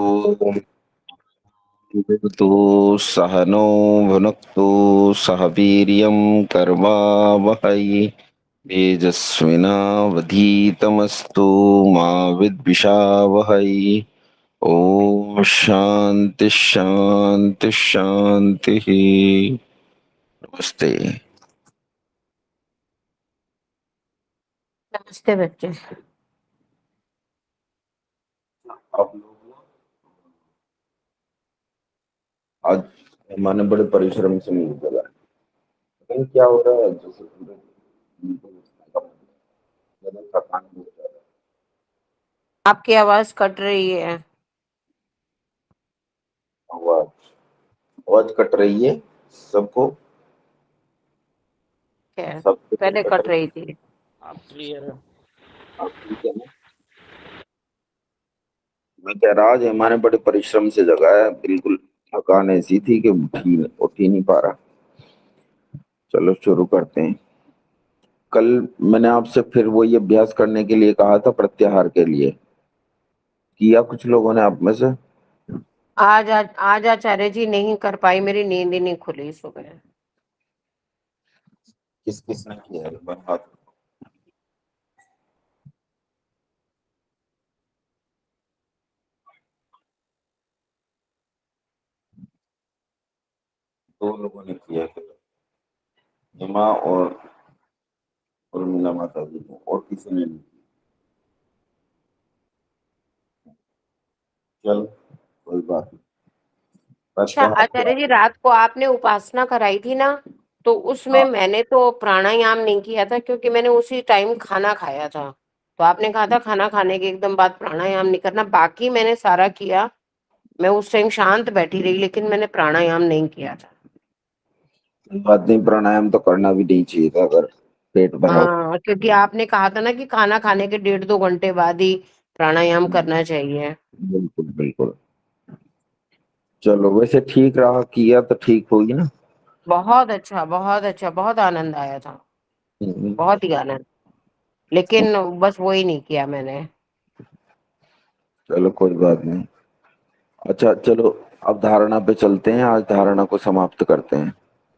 ॐ भवतु सहनो भुनक्तु सह वीर्यं कर्वावहै तेजस्विनावधीतमस्तु मा विद्विषावहै। ॐ शांति शांति शांति। नमस्ते। नमस्ते बच्चे। आप लोग आज मैंने बड़े परिश्रम से न्यूज चला, लेकिन क्या हो रहा है जैसे थकान बहुत ज्यादा है। आपकी आवाज कट रही है। आवाज आवाज कट रही है सबको। क्या सबको तो पहले कट कट रही रही है। थी। अब क्लियर है। आप ठीक है ना? मैं कह रहा आज हमारे बड़े परिश्रम से जगा है, बिल्कुल थकान ऐसी थी कि उठ ही नहीं पा रहा। चलो शुरू करते हैं। कल मैंने आपसे फिर वही अभ्यास करने के लिए कहा था, प्रत्याहार के लिए। किया कुछ लोगों ने आप में से? आज आचार्य जी नहीं कर पाई, मेरी नींद ही नहीं खुली सुबह। किस किसने किया है? हाथ। दो लोगों ने किया है, हिमा और मीना माता जी ने, और किसी ने नहीं। चल कोई बात नहीं। अच्छा प्रत्याहार आचार्य क्या जी, है? रात को आपने उपासना कराई थी ना, तो उसमें हाँ, मैंने तो प्राणायाम नहीं किया था क्योंकि मैंने उसी टाइम खाना खाया था। तो आपने कहा था खाना खाने के एकदम बाद प्राणायाम नहीं करना, बाकी मैंने सारा किया। मैं उस टाइम शांत बैठी रही, लेकिन मैंने प्राणायाम नहीं किया था। कोई बात नहीं, प्राणायाम तो करना भी नहीं चाहिए था अगर पेट भरा हो। हाँ, क्योंकि आपने कहा था ना कि खाना खाने के 1.5-2 घंटे बाद ही प्राणायाम करना चाहिए। बिल्कुल बिल्कुल। चलो वैसे ठीक रहा, किया तो ठीक होगी ना। बहुत अच्छा, बहुत अच्छा, बहुत आनंद आया था। हम्म, बहुत ही आनंद। लेकिन बस वो ही नहीं किया मैंने। चलो कोई बात नहीं। अच्छा चलो, अब धारणा पे चलते हैं। आज धारणा को समाप्त करते हैं।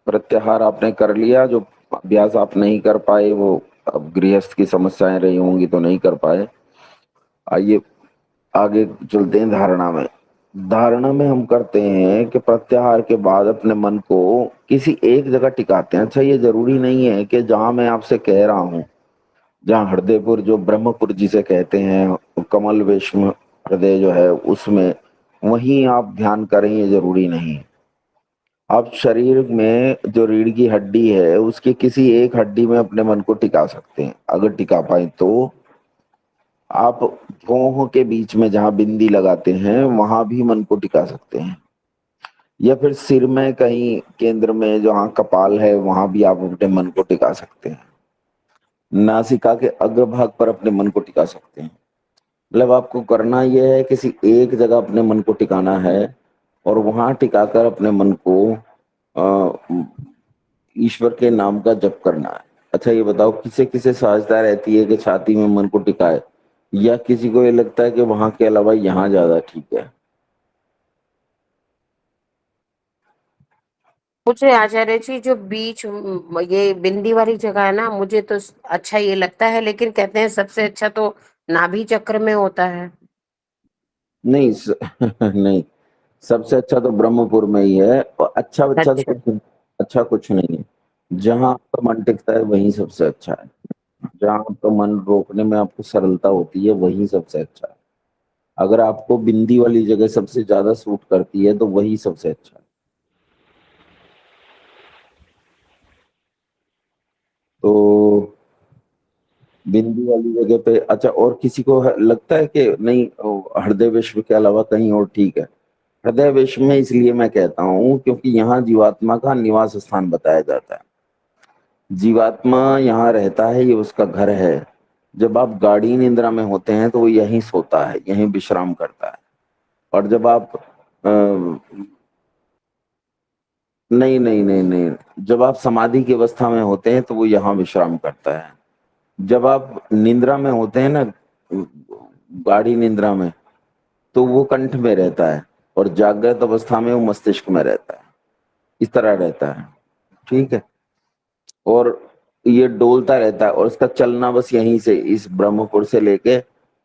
प्रत्याहार आपने कर लिया, जो अभ्यास आप नहीं कर पाए वो अब गृहस्थ की समस्याएं रही होंगी तो नहीं कर पाए। आइए आगे चलते हैं धारणा में। धारणा में हम करते हैं कि प्रत्याहार के बाद अपने मन को किसी एक जगह टिकाते हैं। अच्छा, ये जरूरी नहीं है कि जहां मैं आपसे कह रहा हूं, जहाँ हृदयपुर जो ब्रह्मपुर जिसे कहते हैं, कमल विष्णु हृदय जो है उसमें, वहीं आप ध्यान करें, ये जरूरी नहीं। आप शरीर में जो रीढ़ की हड्डी है उसकी किसी एक हड्डी में अपने मन को टिका सकते हैं, अगर टिका पाए तो। आप भौहों के बीच में जहां बिंदी लगाते हैं वहां भी मन को टिका सकते हैं, या फिर सिर में कहीं केंद्र में जहां कपाल है वहां भी आप अपने मन को टिका सकते हैं। नासिका के अग्रभाग पर अपने मन को टिका सकते हैं। मतलब आपको करना यह है, किसी एक जगह अपने मन को टिकाना है और वहां टिकाकर अपने मन को अ, ईश्वर के नाम का जप करना है। अच्छा ये बताओ, किसे किसे सहजता रहती है कि छाती में मन को टिकाए, या किसी को ये लगता है कि वहां के अलावा यहाँ ज्यादा ठीक है? मुझे आचार्य जी जो बीच ये बिंदी वाली जगह है ना, मुझे तो अच्छा ये लगता है, लेकिन कहते हैं सबसे अच्छा तो नाभि चक्र में होता है। नहीं नहीं, सबसे अच्छा तो ब्रह्मपुर में ही है, और अच्छा अच्छा तो अच्छा। कुछ अच्छा कुछ नहीं है। जहां आपका मन टिकता है वही सबसे अच्छा है। जहां आपका मन रोकने में आपको सरलता होती है वही सबसे अच्छा है। अगर आपको बिंदी वाली जगह सबसे ज्यादा सूट करती है तो वही सबसे अच्छा है। तो बिंदी वाली जगह पे अच्छा, और किसी को लगता है कि नहीं हृदय विश्व के अलावा कहीं और ठीक है? हृदय विश्व में इसलिए मैं कहता हूँ क्योंकि यहाँ जीवात्मा का निवास स्थान बताया जाता है। जीवात्मा यहाँ रहता है, ये उसका घर है। जब आप गाढ़ी निद्रा में होते हैं तो वो यहीं सोता है, यहीं विश्राम करता है। और जब आप नहीं नहीं नहीं नहीं, जब आप समाधि की अवस्था में होते हैं तो वो यहाँ विश्राम करता है। जब आप निद्रा में होते हैं ना, गाढ़ी निद्रा में, तो वो कंठ में रहता है, और जागृत अवस्था में वो मस्तिष्क में रहता है, इस तरह रहता है। ठीक है। और ये डोलता रहता है, और इसका चलना बस यहीं से, इस ब्रह्मपुर से लेके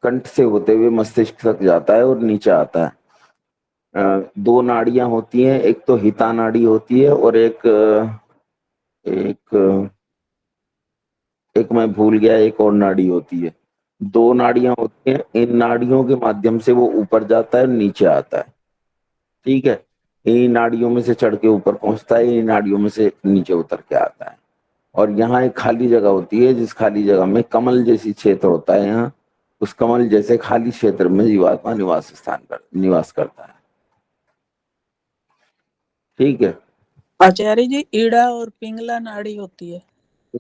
कंठ से होते हुए मस्तिष्क तक जाता है और नीचे आता है। दो नाड़ियां होती हैं, एक तो हिता नाड़ी होती है, और एक एक मैं भूल गया, एक और नाड़ी होती है। दो नाड़ियां होती हैं, इन नाड़ियों के माध्यम से वो ऊपर जाता है, नीचे आता है। ठीक है। इन नाड़ियों में से चढ़ के ऊपर पहुंचता है, इन नाड़ियों में से नीचे उतर के आता है। और यहाँ एक खाली जगह होती है, जिस खाली जगह में कमल जैसी क्षेत्र होता है, यहाँ उस कमल जैसे खाली क्षेत्र में जीवात्मा निवास करता है। ठीक है। आचार्य जी, ईड़ा और पिंगला नाड़ी होती है।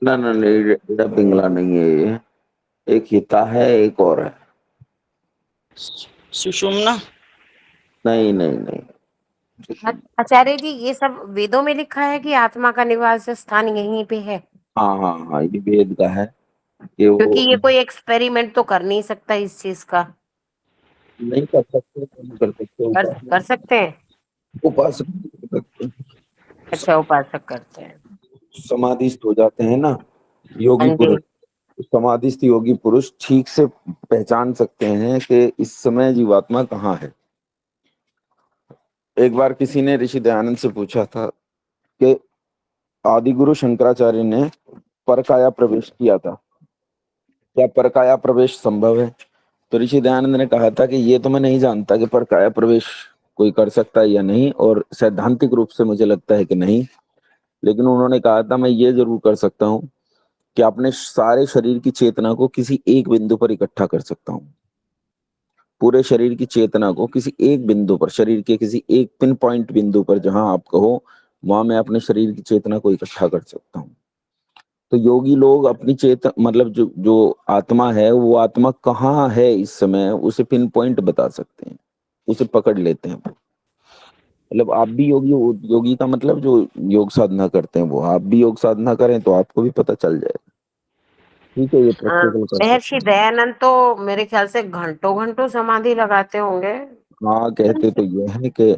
ना ना नहीं, एड़ा पिंगला नहीं है ये, एक हिता है, एक और है। सुषुम्ना। नहीं नहीं नहीं। आचार्य जी, ये सब वेदों में लिखा है कि आत्मा का निवास स्थान यहीं पे है? हाँ हाँ हाँ, ये वेद का है कि क्योंकि वो ये कोई एक्सपेरिमेंट तो कर नहीं सकता इस चीज का। नहीं कर सकते, नहीं कर सकते, कर सकते हैं? उपासक कर सकते हैं। अच्छा, उपासक करते हैं। समाधिस्थ हो जाते हैं ना योगी हाँ पुरुष, जी। समाधिस्थ योगी पुरुष ठीक से पहचान सकते हैं कि इस समय जीवात्मा कहाँ है। एक बार किसी ने ऋषि दयानंद से पूछा था कि आदि गुरु शंकराचार्य ने परकाया प्रवेश किया था, क्या परकाया प्रवेश संभव है? तो ऋषि दयानंद ने कहा था कि ये तो मैं नहीं जानता कि परकाया प्रवेश कोई कर सकता है या नहीं, और सैद्धांतिक रूप से मुझे लगता है कि नहीं, लेकिन उन्होंने कहा था मैं ये जरूर कर सकता हूँ कि अपने सारे शरीर की चेतना को किसी एक बिंदु पर इकट्ठा कर सकता हूँ। पूरे शरीर की चेतना को किसी एक बिंदु पर, शरीर के किसी एक पिन पॉइंट बिंदु पर जहां आप कहो, वहां मैं अपने शरीर की चेतना को इकट्ठा कर सकता हूँ। तो योगी लोग अपनी मतलब जो जो आत्मा है, वो आत्मा कहाँ है इस समय, उसे पिन पॉइंट बता सकते हैं, उसे पकड़ लेते हैं। मतलब आप भी योगी, योगी का मतलब जो योग साधना करते हैं, वो आप भी योग साधना करें तो आपको भी पता चल जाएगा। ठीक है, ये प्रैक्टिकल कर सकते महर्षि हैं। दयानंद तो मेरे ख्याल से घंटों घंटों समाधि लगाते होंगे। हाँ, कहते तो ये है कि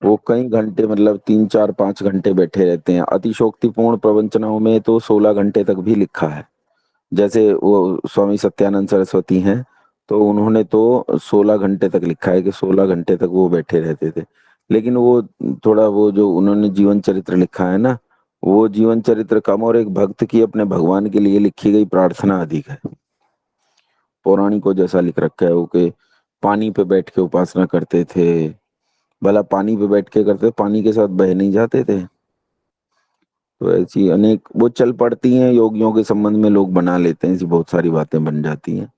वो कई घंटे, मतलब 3 4 5 घंटे बैठे रहते हैं। अतिशोक्तिपूर्ण प्रवचनों में तो 16 घंटे तक भी लिखा है। जैसे वो स्वामी सत्यानंद सरस्वती हैं, तो उन्होंने तो 16 घंटे तक लिखा है कि 16 घंटे तक वो बैठे रहते थे। लेकिन वो थोड़ा, वो जो उन्होंने जीवन चरित्र लिखा है ना, वो जीवन चरित्र कम, और एक भक्त की अपने भगवान के लिए लिखी गई प्रार्थना अधिक है। पौराणिकों जैसा लिख रखा है वो कि पानी पे बैठ के उपासना करते थे। भला पानी पे बैठ के करते, पानी के साथ बह नहीं जाते थे? तो ऐसी अनेक वो चल पड़ती हैं, योगियों के संबंध में लोग बना लेते हैं, ऐसी बहुत सारी बातें बन जाती हैं।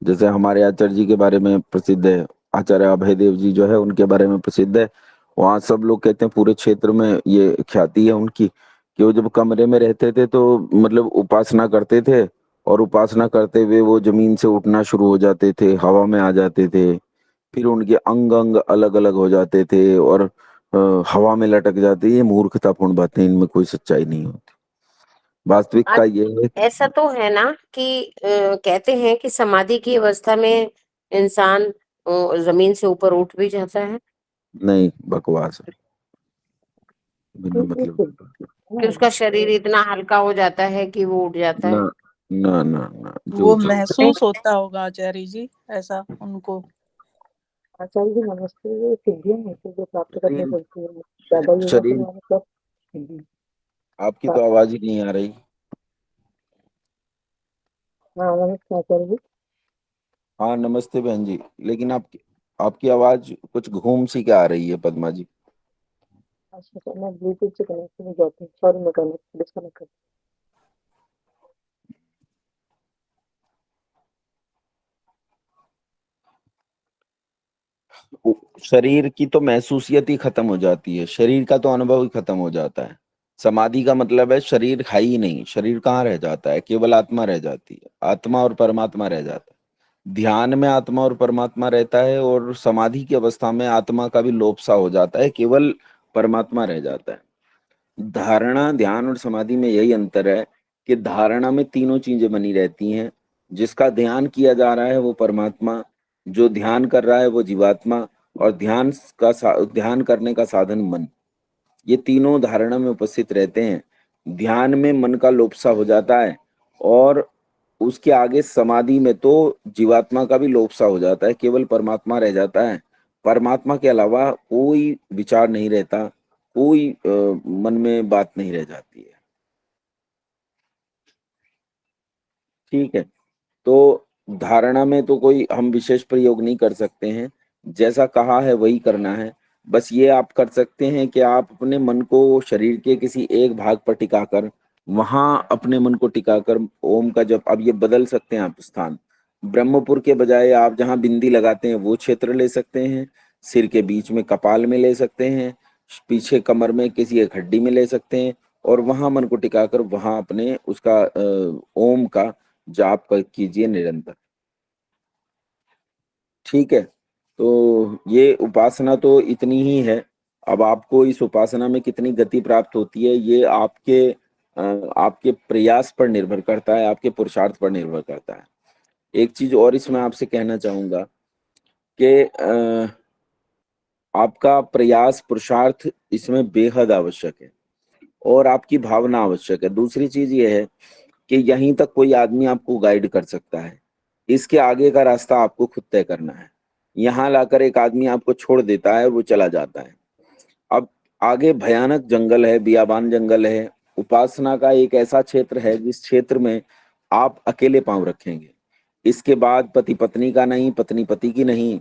जैसे हमारे आचार्य जी के बारे में प्रसिद्ध है, आचार्य अभय देव जी जो है उनके बारे में प्रसिद्ध है। वहाँ सब लोग कहते हैं, पूरे क्षेत्र में ये ख्याति है उनकी, कि वो जब कमरे में रहते थे तो मतलब उपासना करते थे, और उपासना करते हुए वो जमीन से उठना शुरू हो जाते थे, हवा में आ जाते थे, फिर उनके अंग अंग अलग अलग हो जाते थे, और हवा में लटक जाते। ये मूर्खतापूर्ण बातें, इनमें कोई सच्चाई नहीं होती। वास्तविकता ये है ऐसा तो है ना कि कहते हैं कि समाधि की अवस्था में इंसान जमीन से ऊपर उठ भी जाता है। नहीं, बकवास है, बिना मतलब कि उसका शरीर इतना हल्का हो जाता है कि वो उठ जाता ना है। ना ना ना, वो झूठ। महसूस होता होगा आचार्य जी, ऐसा उनको। आचार्य जी नमस्ते। ये सिद्धियां हैं जो प्राप्त करनी शरीर पड़ती है, ज्यादा योगा शरीर करने मतलब सिद्धि। आपकी तो आवाज ही नहीं आ रही। हाँ नमस्ते आचार्य जी। हाँ नमस्ते बहन जी, लेकिन आपकी आपकी आवाज कुछ घूम सी के आ रही है, पद्मा जी। अच्छा सर, मैं ब्लूटूथ से कनेक्ट नहीं जाती, सॉरी, मैं कनेक्ट डिस्कनेक्ट कर। शरीर की तो महसूसियत ही खत्म हो जाती है, शरीर का तो अनुभव ही खत्म हो जाता है। समाधि का मतलब है शरीर है ही नहीं, शरीर कहाँ रह जाता है, केवल आत्मा रह जाती है, आत्मा और परमात्मा रह जाता है। ध्यान में आत्मा और परमात्मा रहता है, और समाधि की अवस्था में आत्मा का भी लोप सा हो जाता है, केवल परमात्मा रह जाता है। धारणा, ध्यान और समाधि में यही अंतर है कि धारणा में तीनों चीजें बनी रहती हैं। जिसका ध्यान किया जा रहा है वो परमात्मा, जो ध्यान कर रहा है वो जीवात्मा, और ध्यान करने का साधन मन, ये तीनों धारणा में उपस्थित रहते हैं। ध्यान में मन का लोपसा हो जाता है और उसके आगे समाधि में तो जीवात्मा का भी लोपसा हो जाता है, केवल परमात्मा रह जाता है। परमात्मा के अलावा कोई विचार नहीं रहता, कोई मन में बात नहीं रह जाती है। ठीक है, तो धारणा में तो कोई हम विशेष प्रयोग नहीं कर सकते हैं, जैसा कहा है वही करना है। बस ये आप कर सकते हैं कि आप अपने मन को शरीर के किसी एक भाग पर टिकाकर, वहां अपने मन को टिकाकर ओम का जप, अब ये बदल सकते हैं आप स्थान। ब्रह्मपुर के बजाय आप जहां बिंदी लगाते हैं वो क्षेत्र ले सकते हैं, सिर के बीच में कपाल में ले सकते हैं, पीछे कमर में किसी एक हड्डी में ले सकते हैं, और वहां मन को टिकाकर वहां अपने उसका ओम का जाप कीजिए निरंतर। ठीक है, तो ये उपासना तो इतनी ही है। अब आपको इस उपासना में कितनी गति प्राप्त होती है ये आपके प्रयास पर निर्भर करता है, आपके पुरुषार्थ पर निर्भर करता है। एक चीज और इसमें आपसे कहना चाहूंगा कि आपका प्रयास पुरुषार्थ इसमें बेहद आवश्यक है और आपकी भावना आवश्यक है। दूसरी चीज ये है कि यहीं तक कोई आदमी आपको गाइड कर सकता है, इसके आगे का रास्ता आपको खुद तय करना है। यहाँ लाकर एक आदमी आपको छोड़ देता है और वो चला जाता है। अब आगे भयानक जंगल है, बियाबान जंगल है। उपासना का एक ऐसा क्षेत्र है जिस क्षेत्र में आप अकेले पांव रखेंगे। इसके बाद पति पत्नी का नहीं, पत्नी पति की नहीं।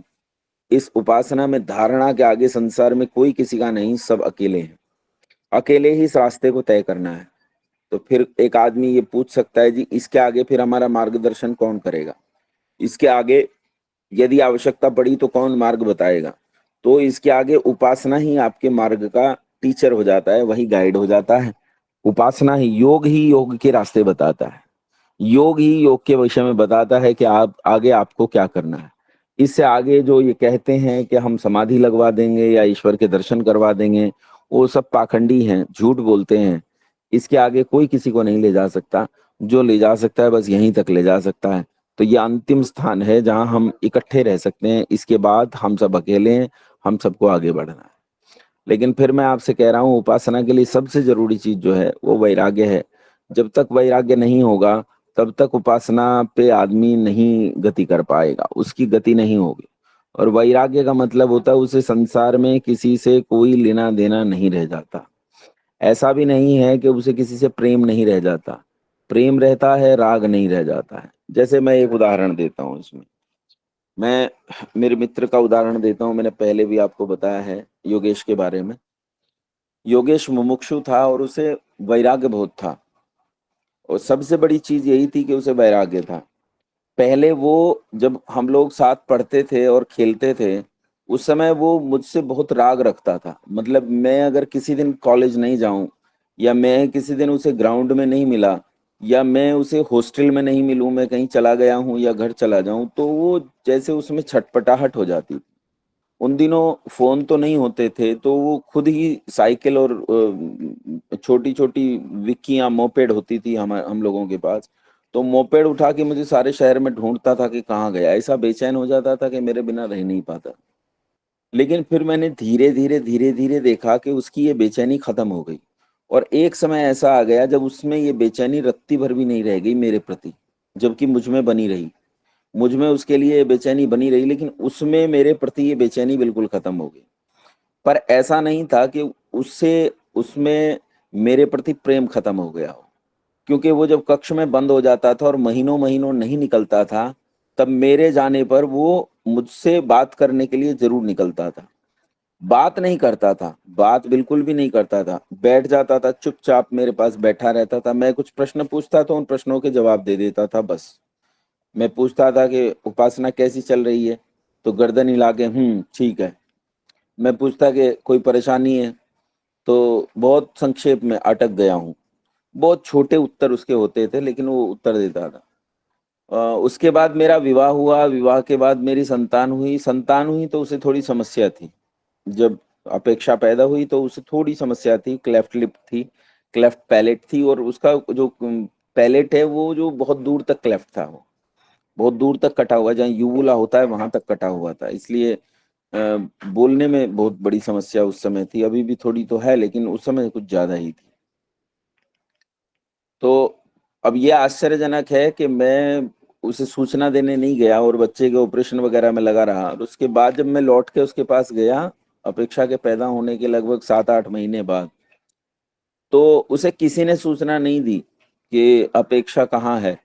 इस उपासना में धारणा के आगे संसार में कोई किसी का नहीं, सब अकेले हैं। अकेले ही इस रास्ते को तय करना है। तो फिर एक आदमी ये पूछ सकता है, जी इसके आगे फिर हमारा मार्गदर्शन कौन करेगा? इसके आगे यदि आवश्यकता पड़ी तो कौन मार्ग बताएगा? तो इसके आगे उपासना ही आपके मार्ग का टीचर हो जाता है, वही गाइड हो जाता है। उपासना ही योग के रास्ते बताता है। योग ही योग के विषय में बताता है कि आप आगे आपको क्या करना है। इससे आगे जो ये कहते हैं कि हम समाधि लगवा देंगे या ईश्वर के दर्शन करवा देंगे, वो सब पाखंडी हैं, झूठ बोलते हैं। इसके आगे कोई किसी को नहीं ले जा सकता। जो ले जा सकता है बस यहीं तक ले जा सकता है। तो ये अंतिम स्थान है जहां हम इकट्ठे रह सकते हैं। इसके बाद हम सब अकेले हैं, हम सबको आगे बढ़ना है। लेकिन फिर मैं आपसे कह रहा हूँ, उपासना के लिए सबसे जरूरी चीज जो है वो वैराग्य है। जब तक वैराग्य नहीं होगा तब तक उपासना पे आदमी नहीं गति कर पाएगा, उसकी गति नहीं होगी। और वैराग्य का मतलब होता है उसे संसार में किसी से कोई लेना देना नहीं रह जाता। ऐसा भी नहीं है कि उसे किसी से प्रेम नहीं रह जाता, प्रेम रहता है, राग नहीं रह जाता है। जैसे मैं एक उदाहरण देता हूँ इसमें, मैं मेरे मित्र का उदाहरण देता हूँ। मैंने पहले भी आपको बताया है योगेश के बारे में। योगेश मुमुक्षु था और उसे वैराग्य बहुत था, और सबसे बड़ी चीज यही थी कि उसे वैराग्य था। पहले वो जब हम लोग साथ पढ़ते थे और खेलते थे, उस समय वो मुझसे बहुत राग रखता था। मतलब मैं अगर किसी दिन कॉलेज नहीं जाऊं, या मैं किसी दिन उसे ग्राउंड में नहीं मिला, या मैं उसे हॉस्टल में नहीं मिलूं, मैं कहीं चला गया हूं या घर चला जाऊं, तो वो जैसे उसमें छटपटाहट हो जाती। उन दिनों फोन तो नहीं होते थे, तो वो खुद ही साइकिल और छोटी छोटी विक्कियां मोपेड होती थी हम लोगों के पास, तो मोपेड उठा के मुझे सारे शहर में ढूंढता था कि कहाँ गया। ऐसा बेचैन हो जाता था कि मेरे बिना रह नहीं पाता। लेकिन फिर मैंने धीरे धीरे देखा कि उसकी ये बेचैनी खत्म हो गई, और एक समय ऐसा आ गया जब उसमें ये बेचैनी रत्ती भर भी नहीं रह गई मेरे प्रति, जबकि मुझ में बनी रही। मुझ में उसके लिए ये बेचैनी बनी रही, लेकिन उसमें मेरे प्रति ये बेचैनी बिल्कुल खत्म हो गई। पर ऐसा नहीं था कि उससे उसमें मेरे प्रति प्रेम खत्म हो गया हो, क्योंकि वो जब कक्ष में बंद हो जाता था और महीनों महीनों नहीं निकलता था, तब मेरे जाने पर वो मुझसे बात करने के लिए जरूर निकलता था। बात नहीं करता था, बात बिल्कुल भी नहीं करता था, बैठ जाता था चुपचाप, मेरे पास बैठा रहता था। मैं कुछ प्रश्न पूछता था, उन प्रश्नों के जवाब दे देता था बस। मैं पूछता था कि उपासना कैसी चल रही है, तो गर्दन हिला के ठीक है। मैं पूछता कि कोई परेशानी है, तो बहुत संक्षेप में अटक गया हूँ। बहुत छोटे उत्तर उसके होते थे, लेकिन वो उत्तर देता था। उसके बाद मेरा विवाह हुआ, विवाह के बाद मेरी संतान हुई तो उसे थोड़ी समस्या थी। जब अपेक्षा पैदा हुई तो उसे थोड़ी समस्या थी, क्लेफ्ट लिप थी, क्लेफ्ट पैलेट थी, और उसका जो पैलेट है वो जो बहुत दूर तक क्लेफ्ट था, वो बहुत दूर तक कटा हुआ, जहाँ यूवुला होता है वहां तक कटा हुआ था। इसलिए बोलने में बहुत बड़ी समस्या उस समय थी, अभी भी थोड़ी तो है लेकिन उस समय कुछ ज्यादा ही थी। तो अब ये आश्चर्यजनक है कि मैं उसे सूचना देने नहीं गया और बच्चे के ऑपरेशन वगैरह में लगा रहा, और उसके बाद जब मैं लौट के उसके पास गया अपेक्षा के पैदा होने के लगभग 7-8 महीने बाद, तो उसे किसी ने सूचना नहीं दी कि अपेक्षा कहाँ है।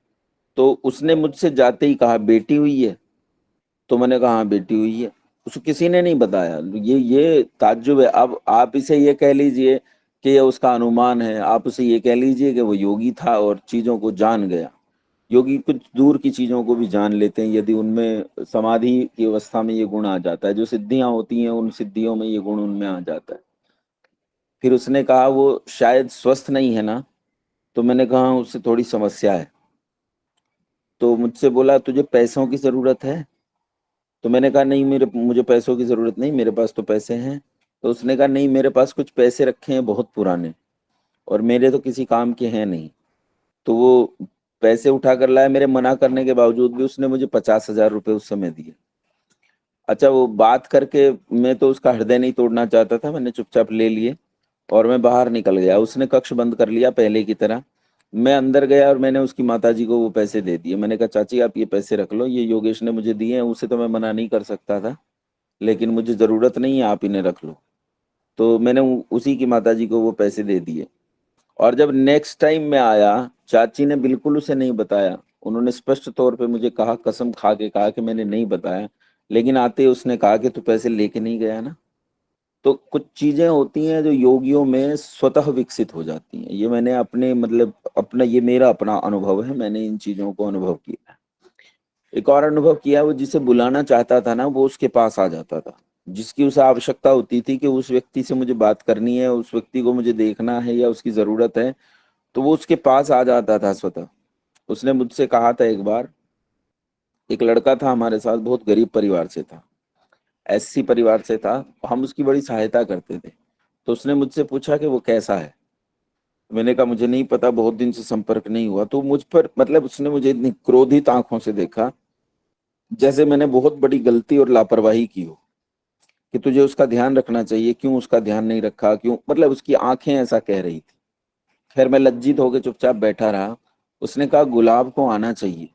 तो उसने मुझसे जाते ही कहा बेटी हुई है। तो मैंने कहा हाँ बेटी हुई है। उसको किसी ने नहीं बताया। ये ताज्जुब है। अब आप इसे ये कह लीजिए कि ये उसका अनुमान है, आप उसे ये कह लीजिए कि वो योगी था और चीजों को जान गया। योगी कुछ दूर की चीजों को भी जान लेते हैं यदि उनमें समाधि की अवस्था में ये गुण आ जाता है। जो सिद्धियां होती हैं उन सिद्धियों में ये गुण उनमें आ जाता है। फिर उसने कहा वो शायद स्वस्थ नहीं है ना। तो मैंने कहा उससे थोड़ी समस्या है। तो मुझसे बोला तुझे पैसों की जरूरत है। तो मैंने कहा नहीं, मुझे पैसों की जरूरत नहीं, मेरे पास तो पैसे हैं। तो उसने कहा नहीं, मेरे पास कुछ पैसे रखे हैं बहुत पुराने, और मेरे तो किसी काम के हैं नहीं। तो वो पैसे उठा कर लाया। मेरे मना करने के बावजूद भी उसने मुझे 50,000 रुपये उस समय दिए। अच्छा, वो बात करके मैं तो उसका हृदय नहीं तोड़ना चाहता था, मैंने चुपचाप ले लिए और मैं बाहर निकल गया। उसने कक्ष बंद कर लिया पहले की तरह। मैं अंदर गया और मैंने उसकी माताजी को वो पैसे दे दिए। मैंने कहा चाची आप ये पैसे रख लो, ये योगेश ने मुझे दिए हैं। उसे तो मैं मना नहीं कर सकता था, लेकिन मुझे जरूरत नहीं है, आप इन्हें रख लो। तो मैंने उसी की माताजी को वो पैसे दे दिए। और जब नेक्स्ट टाइम मैं आया, चाची ने बिल्कुल उसे नहीं बताया। उन्होंने स्पष्ट तौर पे मुझे कहा, कसम खा के कहा कि मैंने नहीं बताया। लेकिन आते ही उसने कहा कि तू पैसे लेके नहीं गया ना। तो कुछ चीजें होती हैं जो योगियों में स्वतः विकसित हो जाती हैं। ये मैंने अपने मतलब अपना ये मेरा अपना अनुभव है, मैंने इन चीजों को अनुभव किया है। एक और अनुभव किया, वो जिसे बुलाना चाहता था ना वो उसके पास आ जाता था। जिसकी उसे आवश्यकता होती थी कि उस व्यक्ति से मुझे बात करनी है, उस व्यक्ति को मुझे देखना है या उसकी जरूरत है, तो वो उसके पास आ जाता था स्वतः। उसने मुझसे कहा था एक बार, एक लड़का था हमारे साथ, बहुत गरीब परिवार से था, एससी परिवार से था। हम उसकी बड़ी सहायता करते थे। तो उसने मुझसे पूछा कि वो कैसा है। मैंने कहा मुझे नहीं पता, बहुत दिन से संपर्क नहीं हुआ। तो मुझ पर मतलब उसने मुझे इतनी क्रोधित आंखों से देखा जैसे मैंने बहुत बड़ी गलती और लापरवाही की हो, कि तुझे उसका ध्यान रखना चाहिए, क्यों उसका ध्यान नहीं रखा, क्यों, मतलब उसकी आंखें ऐसा कह रही थी। खैर मैं लज्जित होकर चुपचाप बैठा रहा। उसने कहा गुलाब को आना चाहिए,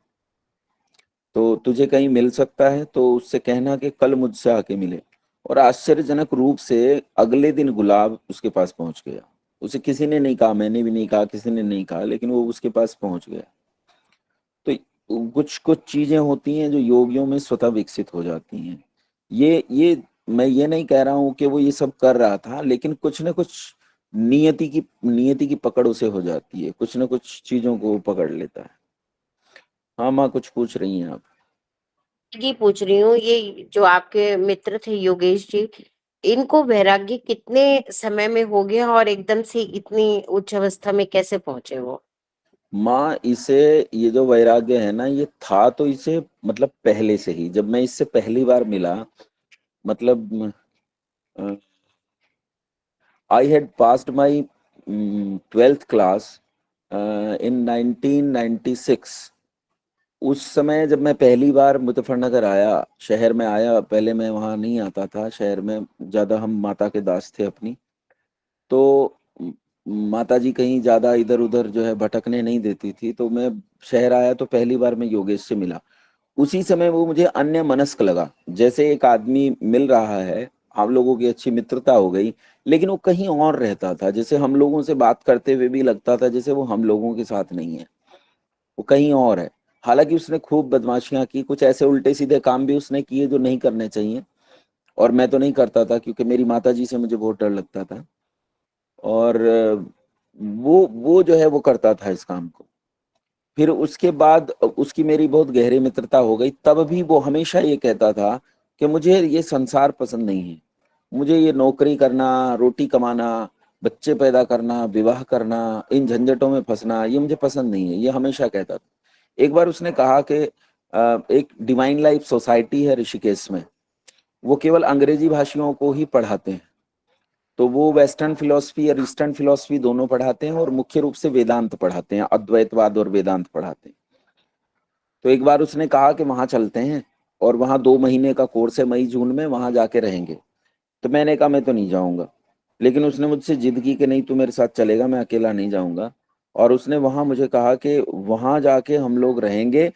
तो तुझे कहीं मिल सकता है तो उससे कहना कि कल मुझसे आके मिले। और आश्चर्यजनक रूप से अगले दिन गुलाब उसके पास पहुंच गया। उसे किसी ने नहीं कहा, मैंने भी नहीं कहा, किसी ने नहीं कहा, लेकिन वो उसके पास पहुंच गया। तो कुछ कुछ चीजें होती हैं जो योगियों में स्वतः विकसित हो जाती हैं। ये मैं ये नहीं कह रहा हूं कि वो ये सब कर रहा था, लेकिन कुछ ना कुछ नियति की पकड़ उसे हो जाती है, कुछ ना कुछ चीजों को वो पकड़ लेता है। हाँ माँ, कुछ पूछ रही हैं आप? ये पूछ रही हूँ, ये जो आपके मित्र थे योगेश जी, इनको वैराग्य कितने समय में हो गया और एकदम से इतनी उच्च अवस्था में कैसे पहुंचे वो? माँ, इसे ये जो वैराग्य है ना, ये था तो इसे मतलब पहले से ही, जब मैं इससे पहली बार मिला, मतलब I had passed my 12th class in 1996। उस समय जब मैं पहली बार मुजफ्फरनगर आया, शहर में आया, पहले मैं वहाँ नहीं आता था शहर में, ज्यादा हम माता के दास थे अपनी। तो माता जी कहीं ज्यादा इधर उधर जो है भटकने नहीं देती थी। तो मैं शहर आया तो पहली बार मैं योगेश से मिला। उसी समय वो मुझे अन्य मनस्क लगा, जैसे एक आदमी मिल रहा है, हम लोगों की अच्छी मित्रता हो गई, लेकिन वो कहीं और रहता था। जैसे हम लोगों से बात करते हुए भी लगता था जैसे वो हम लोगों के साथ नहीं है, वो कहीं और है। हालांकि उसने खूब बदमाशियां की, कुछ ऐसे उल्टे सीधे काम भी उसने किए जो नहीं करने चाहिए, और मैं तो नहीं करता था क्योंकि मेरी माता जी से मुझे बहुत डर लगता था। और वो जो है वो करता था इस काम को। फिर उसके बाद उसकी मेरी बहुत गहरी मित्रता हो गई। तब भी वो हमेशा ये कहता था कि मुझे ये संसार पसंद नहीं है, मुझे ये नौकरी करना, रोटी कमाना, बच्चे पैदा करना, विवाह करना, इन झंझटों में फंसना, ये मुझे पसंद नहीं है, ये हमेशा कहता था। एक बार उसने कहा कि एक डिवाइन लाइफ सोसाइटी है ऋषिकेश में, वो केवल अंग्रेजी भाषियों को ही पढ़ाते हैं। तो वो वेस्टर्न फिलोसफी और ईस्टर्न फिलोसफी दोनों पढ़ाते हैं, और मुख्य रूप से वेदांत पढ़ाते हैं, अद्वैतवाद और वेदांत पढ़ाते हैं। तो एक बार उसने कहा कि वहां चलते हैं, और वहाँ 2 महीने का कोर्स है, मई जून में वहाँ जाके रहेंगे। तो मैंने कहा मैं तो नहीं जाऊंगा, लेकिन उसने मुझसे जिद की कि नहीं तू मेरे साथ चलेगा, मैं अकेला नहीं जाऊंगा। और उसने वहां मुझे कहा कि वहां जाके हम लोग रहेंगे,